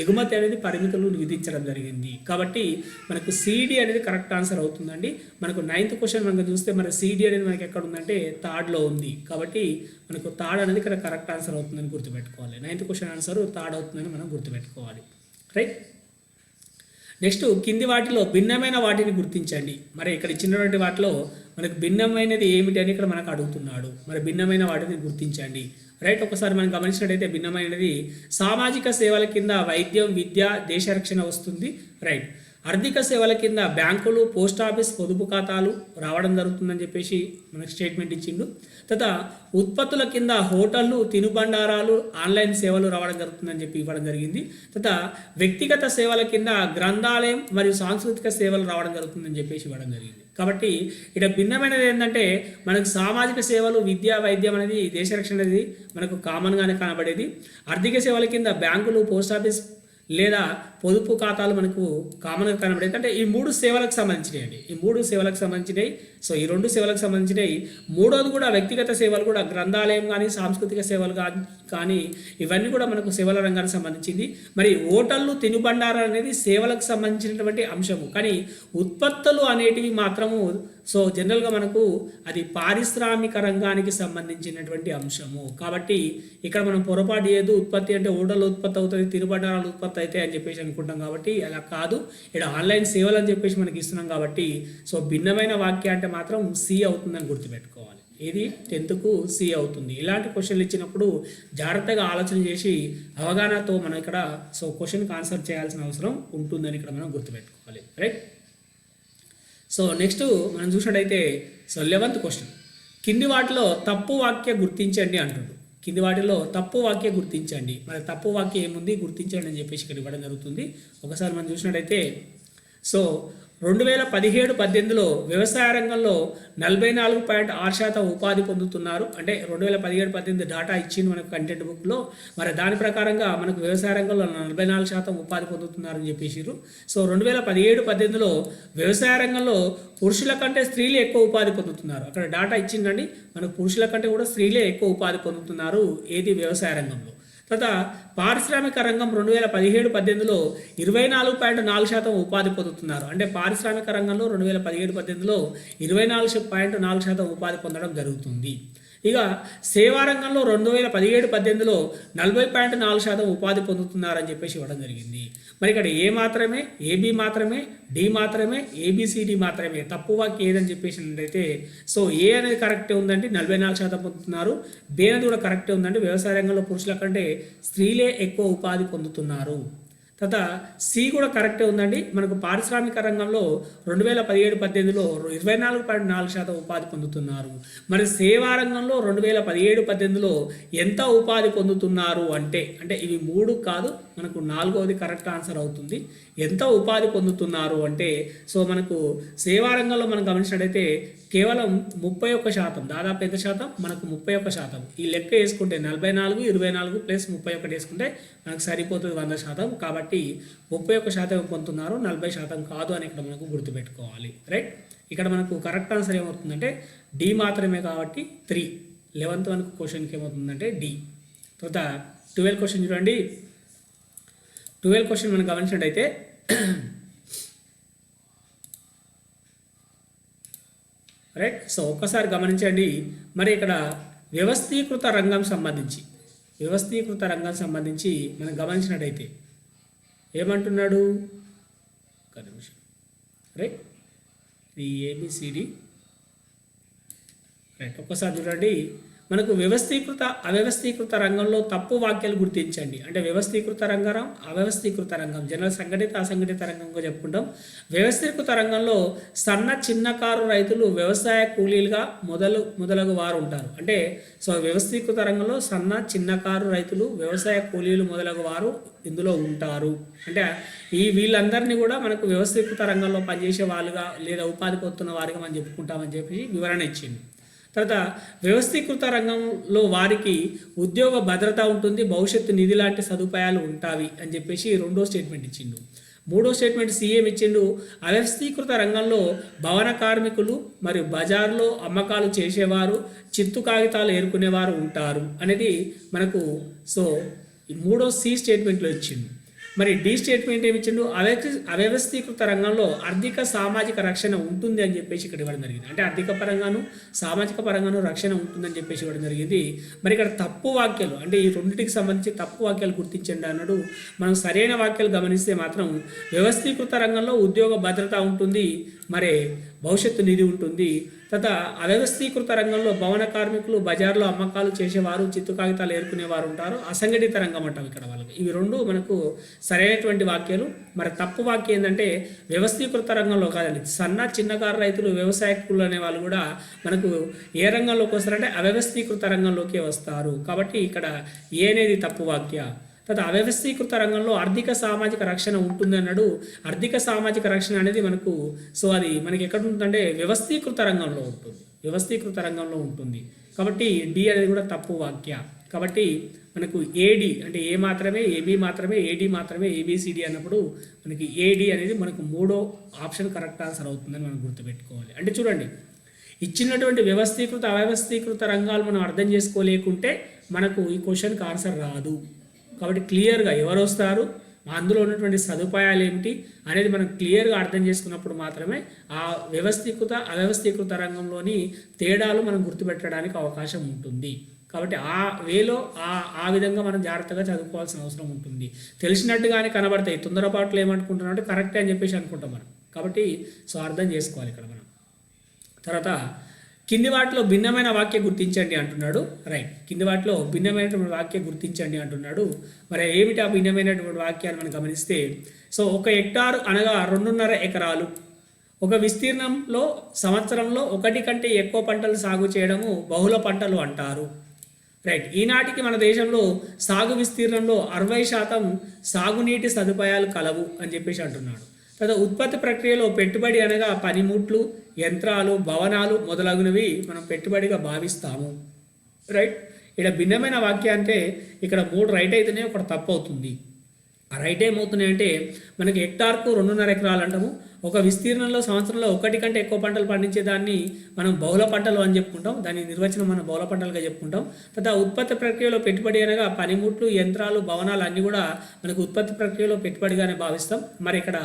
S1: ఎగుమతి అనేది పరిమితులు విధించడం జరిగింది. కాబట్టి మనకు సిడి అనేది కరెక్ట్ ఆన్సర్ అవుతుందండి. మనకు 9th క్వశ్చన్ మనకు చూస్తే మన సిడి అనేది మనకి ఎక్కడ ఉందంటే థర్డ్లో ఉంది. కాబట్టి మనకు థర్డ్ అనేది ఇక్కడ కరెక్ట్ ఆన్సర్ అవుతుందని గుర్తుపెట్టుకోవాలి. 9th క్వశ్చన్ ఆన్సర్ థర్డ్ అవుతుందని మనం గుర్తుపెట్టుకోవాలి. రైట్. నెక్స్ట్ కింది వాటిలో భిన్నమైన వాటిని గుర్తించండి. మరి ఇక్కడ ఇచ్చినటువంటి వాటిలో మనకు భిన్నమైనది ఏమిటి అని ఇక్కడ మనకు అడుగుతున్నాడు. మరి భిన్నమైన వాటిని గుర్తించండి. రైట్. ఒకసారి మనం గమనించినట్టయితే భిన్నమైనది సామాజిక సేవల కింద వైద్యం, విద్య, దేశ రక్షణ వస్తుంది. రైట్. ఆర్థిక సేవల కింద బ్యాంకులు, పోస్ట్ ఆఫీస్, పొదుపు ఖాతాలు రావడం జరుగుతుందని చెప్పేసి మనకు స్టేట్మెంట్ ఇచ్చిండు. తర్వాత ఉత్పత్తుల కింద హోటళ్ళు, తినుబండారాలు, ఆన్లైన్ సేవలు రావడం జరుగుతుందని చెప్పి ఇవ్వడం జరిగింది. తర్వాత వ్యక్తిగత సేవల కింద గ్రంథాలయం మరియు సాంస్కృతిక సేవలు రావడం జరుగుతుందని చెప్పేసి ఇవ్వడం జరిగింది. కాబట్టి ఇక్కడ భిన్నమైనది ఏంటంటే మనకు సామాజిక సేవలు, విద్య, వైద్యం అనేది దేశ రక్షణ అనేది మనకు కామన్గానే కనబడేది. ఆర్థిక సేవల కింద బ్యాంకులు, పోస్ట్ ఆఫీస్ లేదా పొదుపు ఖాతాలు మనకు కామన్గా కనబడేది. అంటే ఈ 3 సేవలకు సంబంధించినవి అండి, ఈ 3 సేవలకు సంబంధించినవి. సో ఈ 2 సేవలకు సంబంధించినవి. మూడోది కూడా వ్యక్తిగత సేవలు కూడా గ్రంథాలయం కానీ సాంస్కృతిక సేవలు కానీ ఇవన్నీ కూడా మనకు సేవల రంగానికి సంబంధించింది. మరి హోటళ్ళు, తినుబండారాలు అనేది సేవలకు సంబంధించినటువంటి అంశము, కానీ ఉత్పత్తులు అనేటివి మాత్రము సో జనరల్గా మనకు అది పారిశ్రామిక రంగానికి సంబంధించినటువంటి అంశము. కాబట్టి ఇక్కడ మనం పొరపాటు చేయదు, ఉత్పత్తి అంటే హోటల్ ఉత్పత్తి అవుతుంది, తినుబండారాలు ఉత్పత్తి అవుతాయి అని చెప్పేసి అనుకుంటాం. కాబట్టి అలా కాదు, ఇక్కడ ఆన్లైన్ సేవలు అని చెప్పేసి మనకి ఇస్తున్నాం. కాబట్టి సో భిన్నమైన వాక్య అంటే మాత్రం సి అవుతుందని గుర్తుపెట్టుకోవాలి. ఇది 10కు సి అవుతుంది. ఇలాంటి క్వశ్చన్లు ఇచ్చినప్పుడు జాగ్రత్తగా ఆలోచన చేసి అవగాహనతో మనం ఇక్కడ సో క్వశ్చన్కి ఆన్సర్ చేయాల్సిన అవసరం ఉంటుందని ఇక్కడ మనం గుర్తుపెట్టుకోవాలి. రైట్. సో నెక్స్ట్ మనం చూసినట్టయితే సో 11th క్వశ్చన్, కింది వాటిలో తప్పు వాక్య గుర్తించండి అంటుండు. కింది వాటిలో తప్పు వాక్య గుర్తించండి. మరి తప్పు వాక్యం ఏముంది గుర్తించండి అని చెప్పేసి ఇక్కడ ఇవ్వడం జరుగుతుంది. ఒకసారి మనం చూసినట్టయితే సో 2017-18లో వ్యవసాయ రంగంలో 44.6% ఉపాధి పొందుతున్నారు. అంటే 2017-18 డాటా ఇచ్చింది మనకు కంటెంట్ బుక్లో. మరి దాని ప్రకారంగా మనకు వ్యవసాయ రంగంలో 44% ఉపాధి పొందుతున్నారని చెప్పేసారు. సో 2017-18లో వ్యవసాయ రంగంలో పురుషుల కంటే స్త్రీలు ఎక్కువ ఉపాధి పొందుతున్నారు. అక్కడ డాటా ఇచ్చిందండి, మనకు పురుషుల కంటే కూడా స్త్రీలే ఎక్కువ ఉపాధి పొందుతున్నారు ఏది వ్యవసాయ రంగంలో. తర్వాత పారిశ్రామిక రంగం 2017-18లో 24.4% ఉపాధి పొందుతున్నారు. అంటే పారిశ్రామిక రంగంలో 2017-18లో 24.4% ఉపాధి పొందడం జరుగుతుంది. ఇక సేవా రంగంలో 2017-18లో 40.4% ఉపాధి పొందుతున్నారని చెప్పేసి ఇవ్వడం జరిగింది. మరి ఇక్కడ ఏ మాత్రమే, ఏబి మాత్రమే, డి మాత్రమే, ఏబిసిడి మాత్రమే తప్పు వాక్యం ఏదని చెప్పేసి అయితే సో ఏ అనేది కరెక్టే ఉందండి, 44% పొందుతున్నారు. బి అనేది కూడా కరెక్టే ఉందండి, వ్యవసాయ రంగంలో పురుషుల కంటే స్త్రీలే ఎక్కువ ఉపాధి పొందుతున్నారు. తర్వాత సి కూడా కరెక్టే ఉందండి, మనకు పారిశ్రామిక రంగంలో 2017-18లో 24.4% ఉపాధి పొందుతున్నారు. మరి సేవా రంగంలో 2017-18లో ఎంత ఉపాధి పొందుతున్నారు అంటే ఇవి 3 కాదు, మనకు 4వది కరెక్ట్ ఆన్సర్ అవుతుంది. ఎంత ఉపాధి పొందుతున్నారు అంటే సో మనకు సేవా రంగంలో మనం గమనించినట్టయితే కేవలం 31%, దాదాపు ఎంత శాతం, మనకు 31%. ఈ లెక్క వేసుకుంటే 44, 24 ప్లస్ 31 వేసుకుంటే మనకు సరిపోతుంది 100%. కాబట్టి 31% పొందుతున్నారు, 40% కాదు అని ఇక్కడ మనకు గుర్తుపెట్టుకోవాలి. రైట్. ఇక్కడ మనకు కరెక్ట్ ఆన్సర్ ఏమవుతుందంటే డి మాత్రమే, కాబట్టి 3. 11th మనకు క్వశ్చన్కి ఏమవుతుందంటే డి. తర్వాత 12th క్వశ్చన్ చూడండి. 12th క్వశ్చన్ మనం గమనించినట్టయితే రైట్. సో ఒక్కసారి గమనించండి. మరి ఇక్కడ వ్యవస్థీకృత రంగం సంబంధించి మనం గమనించినట్టయితే ఏమంటున్నాడు, ఒక నిమిషం. రైట్, ఇది ఏబిసిడి. రైట్, ఒక్కసారి చూడండి. మనకు అవ్యవస్థీకృత రంగంలో తప్పు వాక్యాలు గుర్తించండి. అంటే వ్యవస్థీకృత రంగం, అవ్యవస్థీకృత రంగం, జనరల్ సంఘటిత అసంఘటిత రంగంగా చెప్పుకుంటాం. వ్యవస్థీకృత రంగంలో సన్న చిన్నకారు రైతులు వ్యవసాయ కూలీలుగా మొదలగు వారు ఉంటారు. అంటే సో వ్యవస్థీకృత రంగంలో సన్న చిన్నకారు రైతులు వ్యవసాయ కూలీలు మొదలగు వారు ఇందులో ఉంటారు. అంటే వీళ్ళందరినీ కూడా మనకు వ్యవస్థీకృత రంగంలో పనిచేసే వాళ్ళుగా లేదా ఉపాధి పొందుతున్న వారిగా మనం చెప్పుకుంటామని చెప్పి వివరణ ఇచ్చింది. తర్వాత వ్యవస్థీకృత రంగంలో వారికి ఉద్యోగ భద్రత ఉంటుంది, భవిష్యత్తు నిధి లాంటి సదుపాయాలు ఉంటాయి అని చెప్పేసి 2వ స్టేట్మెంట్ ఇచ్చిండు. 3వ స్టేట్మెంట్ సీఎం ఇచ్చిండు. అవ్యవస్థీకృత రంగంలో భవన కార్మికులు మరియు బజార్లో అమ్మకాలు చేసేవారు, చిత్తు కాగితాలు ఏరుకునేవారు ఉంటారు అనేది మనకు సో 3వ సి స్టేట్మెంట్లో ఇచ్చిండు. మరి డి స్టేట్మెంట్ ఏమి ఇచ్చిండు, అవ్యవస్థీకృత రంగంలో ఆర్థిక సామాజిక రక్షణ ఉంటుంది అని చెప్పేసి ఇక్కడ ఇవ్వడం జరిగింది. అంటే ఆర్థిక పరంగాను సామాజిక పరంగాను రక్షణ ఉంటుందని చెప్పేసి ఇవ్వడం జరిగింది. మరి ఇక్కడ తప్పు వాక్యాలు అంటే ఈ రెండింటికి సంబంధించి తప్పు వాక్యాలు గుర్తించండి అన్నాడు. మనం సరైన వాక్యాలు గమనిస్తే మాత్రం వ్యవస్థీకృత రంగంలో ఉద్యోగ భద్రత ఉంటుంది, మరి భవిష్యత్తు నిధి ఉంటుంది. తర్వాత అవ్యవస్థీకృత రంగంలో భవన కార్మికులు, బజార్లో అమ్మకాలు చేసేవారు, చిత్తు కాగితాలు ఏరుకునేవారు ఉంటారు. అసంఘటిత రంగం అంటాం ఇక్కడ వాళ్ళకి. ఇవి 2 మనకు సరైనటువంటి వాక్యాలు. మరి తప్పు వాక్యం ఏంటంటే వ్యవస్థీకృత రంగంలో కాదండి, సన్న చిన్నకారు రైతులు, వ్యవసాయకులు అనే వాళ్ళు కూడా మనకు ఏ రంగంలోకి వస్తారంటే అవ్యవస్థీకృత రంగంలోకి వస్తారు. కాబట్టి ఇక్కడ ఏ అనేది తప్పు వాక్య. తర్వాత అవ్యవస్థీకృత రంగంలో ఆర్థిక సామాజిక రక్షణ ఉంటుంది అన్నాడు. ఆర్థిక సామాజిక రక్షణ అనేది మనకు సో అది మనకి ఎక్కడ ఉంటుందంటే వ్యవస్థీకృత రంగంలో ఉంటుంది. కాబట్టి డి అనేది కూడా తప్పు వాక్య. కాబట్టి మనకు ఏడి అంటే ఏ మాత్రమే, ఏబి మాత్రమే, ఏడి మాత్రమే, ఏబిసిడి అన్నప్పుడు మనకి ఏడి అనేది మనకు 3వ ఆప్షన్ కరెక్ట్ ఆన్సర్ అవుతుందని మనం గుర్తుపెట్టుకోవాలి. అంటే చూడండి, ఇచ్చినటువంటి వ్యవస్థీకృత అవ్యవస్థీకృత రంగాలు మనం అర్థం చేసుకోలేకుంటే మనకు ఈ క్వశ్చన్కి ఆన్సర్ రాదు. కాబట్టి క్లియర్గా ఎవరు వస్తారు, అందులో ఉన్నటువంటి సదుపాయాలు ఏమిటి అనేది మనం క్లియర్గా అర్థం చేసుకున్నప్పుడు మాత్రమే ఆ అవ్యవస్థీకృత రంగంలోని తేడాలు మనం గుర్తుపెట్టడానికి అవకాశం ఉంటుంది. కాబట్టి ఆ వేలో ఆ విధంగా మనం జాగ్రత్తగా చదువుకోవాల్సిన అవసరం ఉంటుంది. తెలిసినట్టుగానే కనబడతాయి, తొందరపాట్లు ఏమనుకుంటున్నాం అంటే కరెక్టే అని చెప్పేసి అనుకుంటాం మనం. కాబట్టి సో అర్థం చేసుకోవాలి ఇక్కడ మనం. తర్వాత కింది వాటిలో భిన్నమైన వాక్య గుర్తించండి అంటున్నాడు. రైట్, కింది వాటిలో భిన్నమైనటువంటి వాక్య గుర్తించండి అంటున్నాడు. మరి ఏమిటి ఆ భిన్నమైనటువంటి వాక్యాలు మనం గమనిస్తే, సో 1 హెక్టారు అనగా 2.5 ఎకరాలు. ఒక విస్తీర్ణంలో సంవత్సరంలో 1 కంటే ఎక్కువ పంటలు సాగు చేయడము బహుళ పంటలు అంటారు. రైట్, ఈనాటికి మన దేశంలో సాగు విస్తీర్ణంలో 60% సాగునీటి సదుపాయాలు కలవు అని చెప్పేసి అంటున్నాడు. తర్వాత ఉత్పత్తి ప్రక్రియలో పెట్టుబడి అనగా పనిముట్లు, యంత్రాలు, భవనాలు మొదలగునవి మనం పెట్టుబడిగా భావిస్తాము. రైట్, ఇక్కడ భిన్నమైన వాక్యం అంటే ఇక్కడ 3 రైట్ అయితేనే ఒకటి తప్పు అవుతుంది. ఆ రైట్ ఏమవుతున్నాయి అంటే మనకి హెక్టార్కు 2.5 ఎకరాలు అంటాము. ఒక విస్తీర్ణంలో సంవత్సరంలో 1 కంటే ఎక్కువ పంటలు పండించే దాన్ని మనం బహుళ పంటలు అని చెప్పుకుంటాం. దాని నిర్వచనం మనం బహుళ పంటలుగా చెప్పుకుంటాం. తర్వాత ఉత్పత్తి ప్రక్రియలో పెట్టుబడి అనగా పనిముట్లు, యంత్రాలు, భవనాలు అన్నీ కూడా మనకు ఉత్పత్తి ప్రక్రియలో పెట్టుబడిగానే భావిస్తాం. మరి ఇక్కడ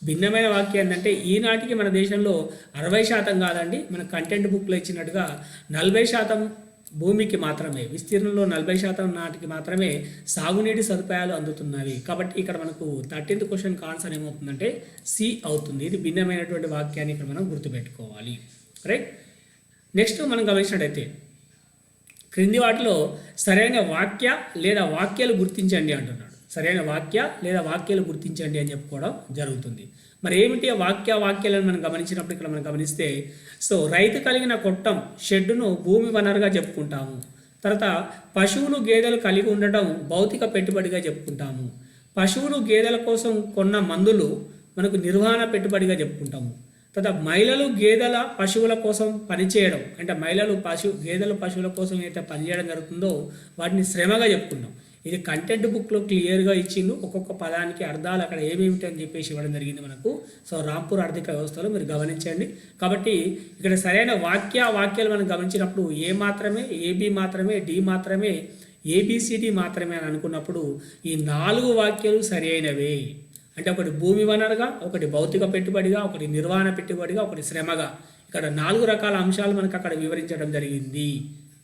S1: భిన్నమైన వాక్యం ఏంటంటే ఈనాటికి మన దేశంలో 60% కాదండి, మన కంటెంట్ బుక్లో ఇచ్చినట్టుగా 40% భూమికి మాత్రమే, విస్తీర్ణంలో 40% నాటికి మాత్రమే సాగునీటి సదుపాయాలు అందుతున్నవి. కాబట్టి ఇక్కడ మనకు 13th క్వశ్చన్కి ఆన్సర్ ఏమవుతుందంటే సి అవుతుంది. ఇది భిన్నమైనటువంటి వాక్యాన్ని ఇక్కడ మనం గుర్తుపెట్టుకోవాలి. రైట్, నెక్స్ట్ మనం గమనించినట్టయితే క్రింది వాటిలో సరైన వాక్య లేదా వాక్యాలు గుర్తించండి అంటున్నాడు. సరైన వాక్య లేదా వాక్యాలు గుర్తించండి అని చెప్పుకోవడం జరుగుతుంది. మరి ఏమిటి ఆ వాక్యాలను మనం గమనించినప్పుడు ఇక్కడ మనం గమనిస్తే, సో రైతు కలిగిన కొట్టం షెడ్డును భూమి వనరుగా చెప్పుకుంటాము. తర్వాత పశువులు గేదెలు కలిగి ఉండటం భౌతిక పెట్టుబడిగా చెప్పుకుంటాము. పశువులు గేదెల కోసం కొన్న మందులు మనకు నిర్వహణ పెట్టుబడిగా చెప్పుకుంటాము. తర్వాత మహిళలు గేదెల పశువుల కోసం పనిచేయడం, అంటే మహిళలు గేదెల పశువుల కోసం అయితే పనిచేయడం జరుగుతుందో వాటిని శ్రమగా చెప్పుకుంటాం. ఇది కంటెంట్ బుక్లో క్లియర్గా ఇచ్చిండు. ఒక్కొక్క పదానికి అర్థాలు అక్కడ ఏమేమిటి అని చెప్పేసి ఇవ్వడం జరిగింది మనకు. సో రాంపూర్ ఆర్థిక వ్యవస్థలో మీరు గమనించండి. కాబట్టి ఇక్కడ సరైన వాక్యాలు మనం గమనించినప్పుడు ఏ మాత్రమే, ఏబి మాత్రమే, డి మాత్రమే, ఏబిసిడి మాత్రమే అని అనుకున్నప్పుడు ఈ 4 వాక్యాలు సరి అయినవే. అంటే ఒకటి భూమి వనరుగా, ఒకటి భౌతిక పెట్టుబడిగా, ఒకటి నిర్వహణ పెట్టుబడిగా, ఒకటి శ్రమగా. ఇక్కడ 4 రకాల అంశాలు మనకు అక్కడ వివరించడం జరిగింది.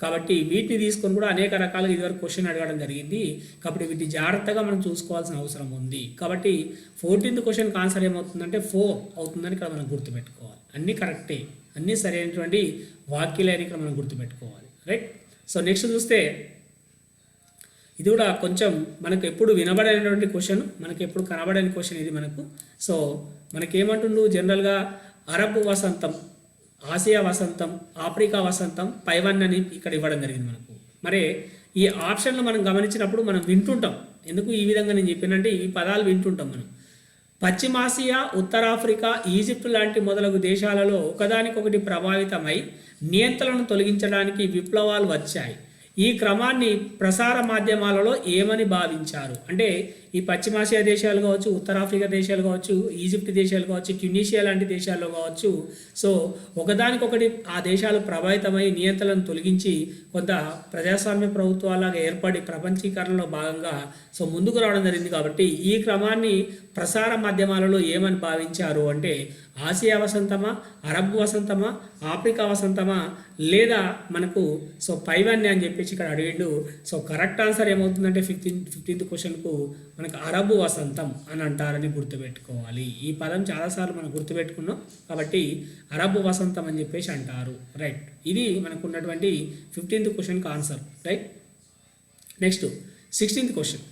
S1: కాబట్టి వీటిని తీసుకొని కూడా అనేక రకాలుగా ఇదివరకు క్వశ్చన్ అడగడం జరిగింది. కాబట్టి వీటిని జాగ్రత్తగా మనం చూసుకోవాల్సిన అవసరం ఉంది. కాబట్టి 14th క్వశ్చన్కి ఆన్సర్ ఏమవుతుందంటే 4 అవుతుందని ఇక్కడ మనం గుర్తుపెట్టుకోవాలి. అన్నీ కరెక్టే, అన్నీ సరైనటువంటి వాక్యాలని ఇక్కడ మనం గుర్తుపెట్టుకోవాలి. రైట్, సో నెక్స్ట్ చూస్తే ఇది కూడా కొంచెం మనకు ఎప్పుడు వినబడేటువంటి క్వశ్చన్, మనకి ఎప్పుడు కనబడని క్వశ్చన్ ఇది మనకు. సో మనకేమంటుండు జనరల్గా అరబ్ వసంతం, ఆసియా వసంతం, ఆఫ్రికా వసంతం, పైవన్ అని ఇక్కడ ఇవ్వడం జరిగింది మనకు. మరి ఈ ఆప్షన్లు మనం గమనించినప్పుడు మనం వింటుంటాం. ఎందుకు ఈ విధంగా నేను చెప్పినంటే ఈ పదాలు వింటుంటాం మనం. పశ్చిమాసియా, ఉత్తరాఫ్రికా, ఈజిప్ట్ లాంటి మొదలగు దేశాలలో ఒకదానికొకటి ప్రభావితమై నియంత్రణను తొలగించడానికి విప్లవాలు వచ్చాయి. ఈ క్రమాన్ని ప్రసార మాధ్యమాలలో ఏమని భావించారు? అంటే ఈ పశ్చిమాసియా దేశాలు కావచ్చు, ఉత్తరాఫ్రికా దేశాలు కావచ్చు, ఈజిప్ట్ దేశాలు కావచ్చు, ట్యునీషియా లాంటి దేశాల్లో కావచ్చు, సో ఒకదానికొకటి ఆ దేశాలు ప్రభావితమై నియంత్రణను తొలగించి కొంత ప్రజాస్వామ్య ప్రభుత్వాలాగా ఏర్పడి ప్రపంచీకరణలో భాగంగా సో ముందుకు రావడం జరిగింది. కాబట్టి ఈ క్రమాన్ని ప్రసార మాధ్యమాలలో ఏమని భావించారు అంటే ఆసియా వసంతమా, అరబ్ వసంతమా, ఆఫ్రికా వసంతమా, లేదా మనకు సో పైవన్నీ అని చెప్పేసి ఇక్కడ అడిగిండు. సో కరెక్ట్ ఆన్సర్ ఏమవుతుందంటే 15th క్వశ్చన్కు మనకు అరబ్ వసంతం అని అంటారని గుర్తుపెట్టుకోవాలి. ఈ పదం చాలాసార్లు మనం గుర్తుపెట్టుకున్నాం. కాబట్టి అరబ్ వసంతం అని చెప్పేసి అంటారు. రైట్, ఇది మనకు ఉన్నటువంటి 15th క్వశ్చన్కి answer. Right, next 16th question.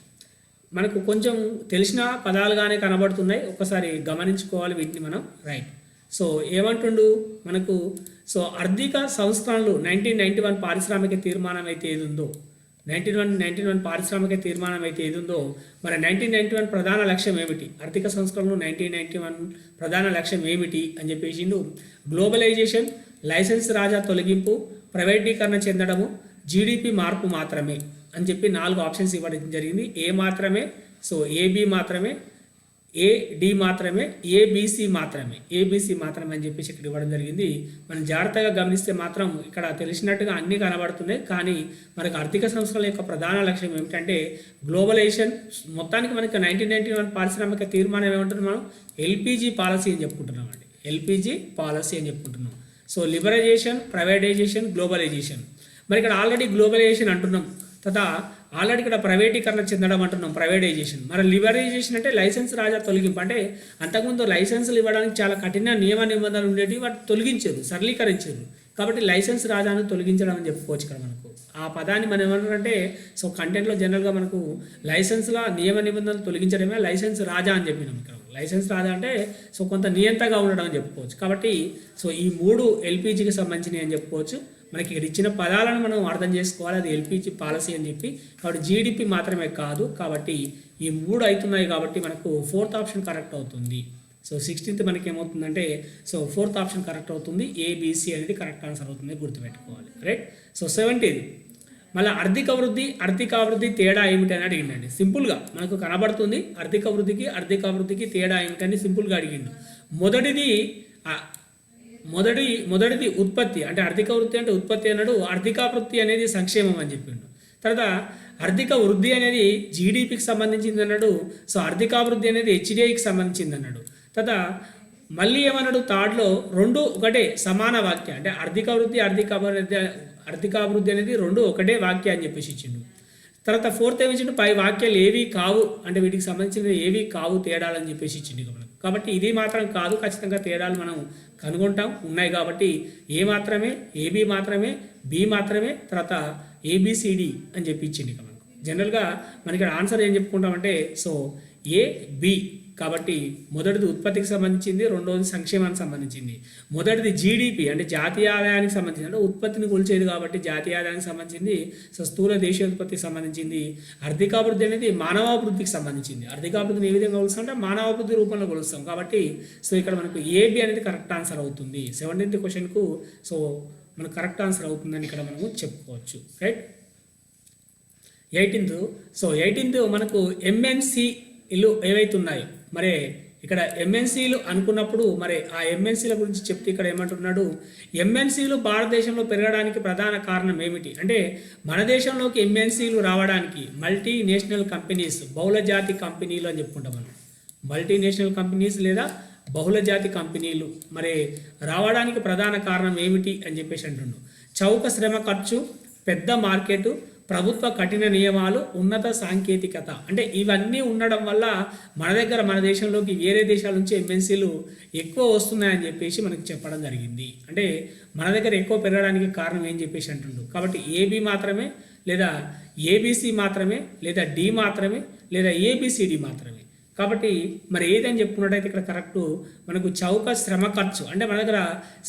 S1: మనకు కొంచెం తెలిసిన పదాలుగానే కనబడుతున్నాయి, ఒక్కసారి గమనించుకోవాలి వీటిని మనం. రైట్, సో ఏమంటుండు మనకు, సో ఆర్థిక సంస్కరణలు 1991 పారిశ్రామిక తీర్మానం అయితే ఏది ఉందో, 1991 పారిశ్రామిక తీర్మానం అయితే ఏది ఉందో, మరి 1991 ప్రధాన లక్ష్యం ఏమిటి? ఆర్థిక సంస్కరణలు 1991 ప్రధాన లక్ష్యం ఏమిటి అని చెప్పేసిండు. గ్లోబలైజేషన్, లైసెన్స్ రాజా తొలగింపు, ప్రైవేటీకరణ చెందడము, జీడిపి మార్పు మాత్రమే అని చెప్పి 4 ఆప్షన్స్ ఇవ్వడం జరిగింది. ఏ మాత్రమే, సో ఏబి మాత్రమే, ఏడి మాత్రమే, ఏబిసి మాత్రమే, ఏబిసి మాత్రమే అని చెప్పేసి ఇక్కడ ఇవ్వడం జరిగింది. మనం జాగ్రత్తగా గమనిస్తే మాత్రం ఇక్కడ తెలిసినట్టుగా అన్నీ కనబడుతున్నాయి. కానీ మనకు ఆర్థిక సంస్థల యొక్క ప్రధాన లక్ష్యం ఏమిటంటే గ్లోబలైజేషన్. మొత్తానికి మనకి 1991 పారిశ్రామిక తీర్మానం ఏమంటున్నాం మనం? ఎల్పిజి పాలసీ అని చెప్పుకుంటున్నాం అండి. ఎల్పిజి పాలసీ అని చెప్పుకుంటున్నాం. So liberalisation, privatisation, globalisation. మరి ఇక్కడ ఆల్రెడీ గ్లోబలైజేషన్ అంటున్నాం, తర్వాత ఆల్రెడీ ఇక్కడ ప్రైవేటీకరణ చెందడం అంటున్నాం, ప్రైవేటైజేషన్. మరి లిబరైజేషన్ అంటే లైసెన్స్ రాజా తొలగింపు. అంటే అంతకుముందు లైసెన్సులు ఇవ్వడానికి చాలా కఠిన నియమ నిబంధనలు ఉండేవి, వాటి తొలగించారు, సరళీకరించారు. కాబట్టి లైసెన్స్ రాజాను తొలగించడం అని చెప్పుకోవచ్చు ఇక్కడ మనకు. ఆ పదాన్ని మనం ఏమంటారంటే సో కంటెంట్లో జనరల్గా మనకు లైసెన్స్ల నియమ నిబంధనలు తొలగించడమే లైసెన్స్ రాజా అని చెప్పినాం ఇక్కడ. లైసెన్స్ రాజా అంటే సో కొంత నియంతగా ఉండడం అని చెప్పుకోవచ్చు. కాబట్టి సో ఈ 3 ఎల్పిజికి సంబంధించినవి అని చెప్పుకోవచ్చు. మనకి ఇక్కడ ఇచ్చిన పదాలను మనం అర్థం చేసుకోవాలి, అది ఎల్పిజి పాలసీ అని చెప్పి. కాబట్టి జీడిపి మాత్రమే కాదు, కాబట్టి ఈ 3 అవుతున్నాయి కాబట్టి మనకు 4th ఆప్షన్ కరెక్ట్ అవుతుంది. సో 16th మనకి ఏమవుతుందంటే సో 4th ఆప్షన్ కరెక్ట్ అవుతుంది, ఏబిసి అనేది కరెక్ట్ ఆన్సర్ అవుతుంది, గుర్తుపెట్టుకోవాలి. రైట్. సో 17th మళ్ళీ ఆర్థికాభివృద్ధి తేడా ఏమిటి అని అడిగిండండి. సింపుల్గా మనకు కనబడుతుంది ఆర్థికాభివృద్ధికి తేడా ఏమిటని సింపుల్గా అడిగిండు. మొదటిది ఉత్పత్తి, అంటే ఆర్థిక వృద్ధి అంటే ఉత్పత్తి అన్నాడు. ఆర్థికాభివృద్ధి అనేది సంక్షేమం అని చెప్పిండు. తర్వాత ఆర్థిక వృద్ధి అనేది జీడిపికి సంబంధించింది అన్నాడు. సో ఆర్థికాభివృద్ధి అనేది హెచ్డిఐకి సంబంధించింది అన్నాడు. తర్వాత మళ్ళీ ఏమన్నాడు థర్డ్లో 2 ఒకటే సమాన వాక్య, అంటే ఆర్థికాభివృద్ధి అనేది 2 ఒకటే వాక్య అని చెప్పేసి ఇచ్చిండు. తర్వాత 4th ఏమిచ్చిండు, పై వాక్యాలు ఏవి కావు, అంటే వీటికి సంబంధించిన ఏవి కావు తేడాలని చెప్పేసి ఇచ్చిండు మనకు. కాబట్టి ఇది మాత్రం కాదు, ఖచ్చితంగా తేడాలు మనం కనుగొంటాం ఉన్నాయి. కాబట్టి ఏ మాత్రమే, ఏబి మాత్రమే, బి మాత్రమే, తర్వాత ఏబిసిడి అని చెప్పి ఇచ్చింది ఇక మనకు. జనరల్గా మనకి ఆన్సర్ ఏం చెప్పుకుంటామంటే సో ఏ బి. కాబట్టి మొదటిది ఉత్పత్తికి సంబంధించింది, రెండవది సంక్షేమానికి సంబంధించింది. మొదటిది జీడిపి అంటే జాతీయ ఆదాయానికి సంబంధించింది, అంటే ఉత్పత్తిని కొలిచేది కాబట్టి జాతీయ ఆదాయానికి సంబంధించింది. సో స్థూల దేశీయోత్పత్తికి సంబంధించింది. ఆర్థికాభివృద్ధి అనేది మానవాభివృద్ధికి సంబంధించింది. ఆర్థికాభివృద్ధిని ఏ విధంగా కొలుస్తాం అంటే మానవాభివృద్ధి రూపంలో కొలుస్తాం. కాబట్టి సో ఇక్కడ మనకు ఏబి అనేది కరెక్ట్ ఆన్సర్ అవుతుంది. 17th క్వశ్చన్కు సో మనకు కరెక్ట్ ఆన్సర్ అవుతుందని ఇక్కడ మనము చెప్పుకోవచ్చు. రైట్. 18th మనకు ఎంఎన్సీలు ఏవైతే ఉన్నాయో, మరి ఇక్కడ ఎంఎన్సీలు అనుకున్నప్పుడు మరి ఆ ఎంఎన్సీల గురించి చెప్తే ఇక్కడ ఏమంటున్నాడు, ఎంఎన్సీలు భారతదేశంలో పెరగడానికి ప్రధాన కారణం ఏమిటి అంటే మన దేశంలోకి ఎంఎన్సీలు రావడానికి మల్టీనేషనల్ కంపెనీస్, బహుళజాతి కంపెనీలు అని చెప్పుకుంటాం మనం. మల్టీనేషనల్ కంపెనీస్ లేదా బహుళజాతి కంపెనీలు మరి రావడానికి ప్రధాన కారణం ఏమిటి అని చెప్పేసి అంటుండు. చౌక శ్రమ ఖర్చు, పెద్ద మార్కెట్, ప్రభుత్వ కఠిన నియమాలు, ఉన్నత సాంకేతికత, అంటే ఇవన్నీ ఉండడం వల్ల మన దేశంలోకి వేరే దేశాల నుంచి ఎంఎన్సీలు ఎక్కువ వస్తున్నాయని చెప్పేసి మనకి చెప్పడం జరిగింది. అంటే మన దగ్గర ఎక్కువ పెరగడానికి కారణం ఏం చెప్పేసి అంటుండు. కాబట్టి ఏబి మాత్రమే, లేదా ఏబిసి మాత్రమే, లేదా డి మాత్రమే, లేదా ఏబిసిడి మాత్రమే. కాబట్టి మరి ఏదని చెప్పుకున్నట్టయితే ఇక్కడ కరెక్ట్ మనకు చౌక శ్రమ ఖర్చు, అంటే మన దగ్గర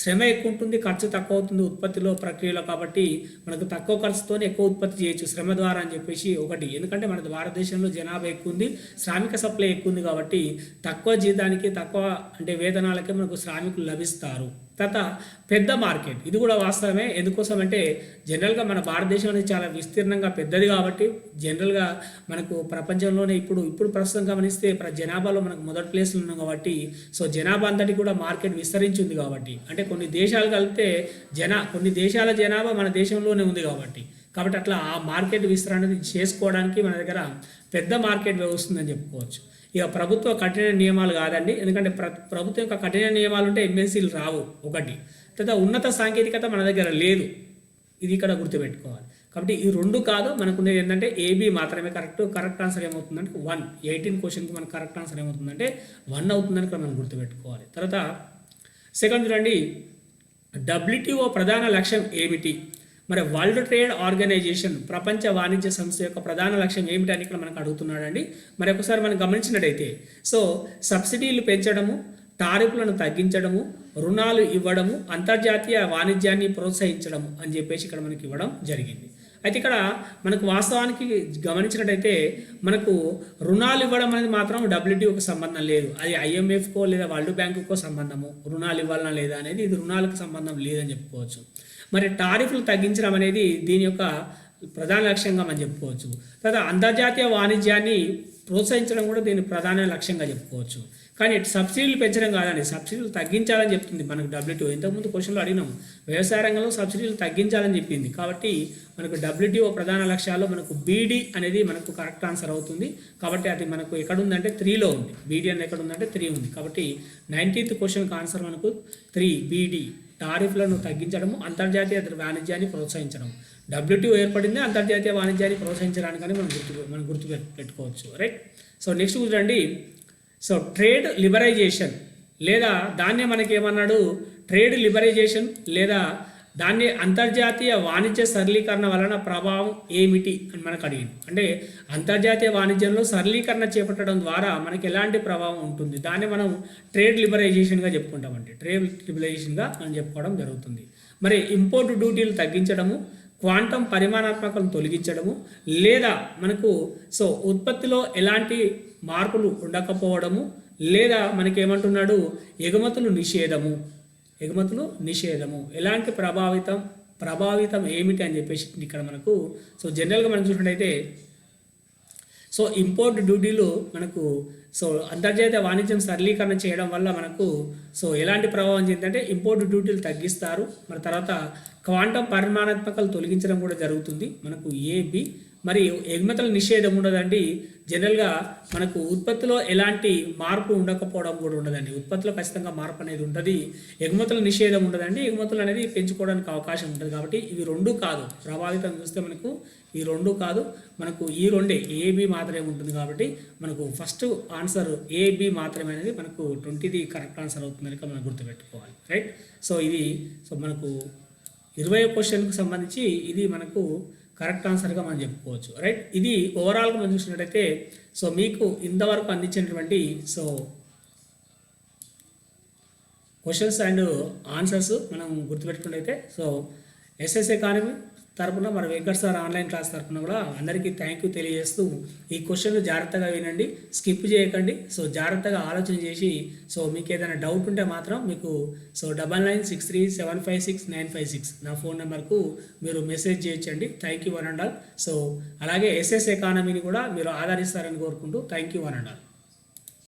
S1: శ్రమ ఎక్కువ ఉంటుంది, ఖర్చు తక్కువ అవుతుంది ఉత్పత్తిలో, ప్రక్రియలో. కాబట్టి మనకు తక్కువ ఖర్చుతో ఎక్కువ ఉత్పత్తి చేయొచ్చు శ్రమ ద్వారా అని చెప్పేసి ఒకటి. ఎందుకంటే మన భారతదేశంలో జనాభా ఎక్కువ ఉంది, శ్రామిక సప్లై ఎక్కువ ఉంది. కాబట్టి తక్కువ జీతానికి, తక్కువ అంటే వేతనాలకే మనకు శ్రామికులు లభిస్తారు. తర్వాత పెద్ద మార్కెట్, ఇది కూడా వాస్తవమే. ఎందుకోసం అంటే జనరల్గా మన భారతదేశం అనేది చాలా విస్తీర్ణంగా పెద్దది కాబట్టి జనరల్గా మనకు ప్రపంచంలోనే ఇప్పుడు ప్రస్తుతం గమనిస్తే జనాభాలో మనకు మొదటి ప్లేస్లో ఉన్నాం కాబట్టి సో జనాభా అంతటి కూడా మార్కెట్ విస్తరించింది కాబట్టి, అంటే కొన్ని దేశాలు కలిపితే కొన్ని దేశాల జనాభా మన దేశంలోనే ఉంది కాబట్టి అట్లా ఆ మార్కెట్ విస్తరణ చేసుకోవడానికి మన దగ్గర పెద్ద మార్కెట్ వస్తుందని చెప్పుకోవచ్చు. ఇక ప్రభుత్వ కఠిన నియమాలు కాదండి, ఎందుకంటే ప్రభుత్వం యొక్క కఠిన నియమాలు ఉంటే ఎంఎన్సీలు రావు ఒకటి. తర్వాత ఉన్నత సాంకేతికత మన దగ్గర లేదు, ఇది ఇక్కడ గుర్తుపెట్టుకోవాలి. కాబట్టి ఈ 2 కాదు, మనకున్నది ఏంటంటే ఏబి మాత్రమే కరెక్ట్ ఆన్సర్ ఏమవుతుందంటే 1. 18 క్వశ్చన్కి మనకు కరెక్ట్ ఆన్సర్ ఏమవుతుందంటే 1 అవుతుందని ఇక్కడ మనం గుర్తుపెట్టుకోవాలి. తర్వాత సెకండ్ చూడండి, WTO ప్రధాన లక్ష్యం ఏమిటి? మరి వరల్డ్ ట్రేడ్ ఆర్గనైజేషన్, ప్రపంచ వాణిజ్య సంస్థ యొక్క ప్రధాన లక్ష్యం ఏమిటని ఇక్కడ మనకు అడుగుతున్నాడండి. మరి ఒకసారి మనం గమనించినట్టయితే సో సబ్సిడీలు పెంచడము, టారిఫ్లను తగ్గించడము, రుణాలు ఇవ్వడము, అంతర్జాతీయ వాణిజ్యాన్ని ప్రోత్సహించడము అని చెప్పేసి ఇక్కడ మనకి ఇవ్వడం జరిగింది. అయితే ఇక్కడ మనకు వాస్తవానికి గమనించినట్టయితే మనకు రుణాలు ఇవ్వడం అనేది మాత్రం WTOకి సంబంధం లేదు, అది IMFకో లేదా వరల్డ్ బ్యాంకుకో సంబంధము. రుణాలు ఇవ్వాలన్నా లేదా అనేది ఇది రుణాలకు సంబంధం లేదని చెప్పుకోవచ్చు. మరి టారిఫ్లు తగ్గించడం అనేది దీని యొక్క ప్రధాన లక్ష్యంగా మనం చెప్పుకోవచ్చు. తర్వాత అంతర్జాతీయ వాణిజ్యాన్ని ప్రోత్సహించడం కూడా దీని ప్రధాన లక్ష్యంగా చెప్పుకోవచ్చు. కానీ సబ్సిడీలు పెంచడం కాదండి, సబ్సిడీలు తగ్గించాలని చెప్తుంది మనకు WTO. ఇంతకుముందు క్వశ్చన్లో అడిగినాం, వ్యవసాయ రంగంలో సబ్సిడీలు తగ్గించాలని చెప్పింది. కాబట్టి మనకు WTO ప్రధాన లక్ష్యాల్లో మనకు BD అనేది మనకు కరెక్ట్ ఆన్సర్ అవుతుంది. కాబట్టి అది మనకు ఎక్కడుందంటే 3లో ఉంది. BD అనేది ఎక్కడుందంటే 3 ఉంది. కాబట్టి 19th క్వశ్చన్కి ఆన్సర్ మనకు 3 BD, టారిఫ్లను తగ్గించడము, అంతర్జాతీయ వాణిజ్యాన్ని ప్రోత్సహించడం. WTO ఏర్పడింది అంతర్జాతీయ వాణిజ్యాన్ని ప్రోత్సహించడానికని మనం గుర్తు పెట్టుకోవచ్చు. రైట్. సో నెక్స్ట్ చూడండి, సో ట్రేడ్ లిబరైజేషన్ లేదా దాన్నే మనకి ఏమన్నాడు, ట్రేడ్ లిబరైజేషన్ లేదా దాన్ని అంతర్జాతీయ వాణిజ్య సరళీకరణ వలన ప్రభావం ఏమిటి అని మనకు అడిగింది. అంటే అంతర్జాతీయ వాణిజ్యంలో సరళీకరణ చేపట్టడం ద్వారా మనకి ఎలాంటి ప్రభావం ఉంటుంది, దాన్ని మనం ట్రేడ్ లిబరైజేషన్గా చెప్పుకుంటామండి. ట్రేడ్ లిబరైజేషన్గా మనం చెప్పుకోవడం జరుగుతుంది. మరి ఇంపోర్ట్ డ్యూటీలు తగ్గించడము, క్వాంటం పరిమాణాత్మకలను తొలగించడము, లేదా మనకు ఉత్పత్తిలో ఎలాంటి మార్పులు ఉండకపోవడము, లేదా మనకి ఏమంటున్నాడు ఎగుమతులు నిషేధము ఎలాంటి ప్రభావితం ఏమిటి అని చెప్పేసి ఇక్కడ మనకు జనరల్గా మనం చూసినట్టయితే ఇంపోర్ట్ డ్యూటీలు మనకు అంతర్జాతీయ వాణిజ్యం సరళీకరణ చేయడం వల్ల మనకు ఎలాంటి ప్రభావం చెందంటే ఇంపోర్ట్ డ్యూటీలు తగ్గిస్తారు. మరి తర్వాత క్వాంటం పరిమాణాత్మకలు తొలగించడం కూడా జరుగుతుంది మనకు ఏబి. మరి ఎగుమతుల నిషేధం ఉండదండి. జనరల్గా మనకు ఉత్పత్తిలో ఎలాంటి మార్పు ఉండకపోవడం కూడా ఉండదండి. ఉత్పత్తిలో ఖచ్చితంగా మార్పు అనేది ఉంటుంది. ఎగుమతుల నిషేధం ఉండదండి. ఎగుమతులు అనేది పెంచుకోవడానికి అవకాశం ఉంటుంది. కాబట్టి ఇవి రెండు కాదు, ప్రభావితం చూస్తే మనకు ఈ రెండు కాదు, మనకు ఈ రెండే ఏబి మాత్రమే ఉంటుంది. కాబట్టి మనకు ఫస్ట్ ఆన్సర్ ఏబి మాత్రమే అనేది మనకు 20ది కరెక్ట్ ఆన్సర్ అవుతుందని మనం గుర్తుపెట్టుకోవాలి. రైట్. ఇది మనకు 20వ క్వశ్చన్కి సంబంధించి ఇది మనకు కరెక్ట్ ఆన్సర్గా మనం చెప్పుకోవచ్చు. రైట్. ఇది ఓవరాల్గా మనం చూసినట్టయితే మీకు ఇంతవరకు అందించినటువంటి క్వశ్చన్స్ అండ్ ఆన్సర్స్ మనం గుర్తుపెట్టుకున్నట్టయితే ఎస్ఎస్ ఎకానమీ తరపున మన వెంకట్ సార్ ఆన్లైన్ క్లాస్ తరపున కూడా అందరికీ థ్యాంక్ యూ తెలియజేస్తూ ఈ క్వశ్చన్లు జాగ్రత్తగా వినండి, స్కిప్ చేయకండి. జాగ్రత్తగా ఆలోచన చేసి మీకు ఏదైనా డౌట్ ఉంటే మాత్రం మీకు 9963756956 నా ఫోన్ నెంబర్కు మీరు మెసేజ్ చేయొచ్చండి. Thank you one and all. అలాగే ఎస్ఎస్ ఎకానమీని కూడా మీరు ఆదరిస్తారని కోరుకుంటూ thank you one and all.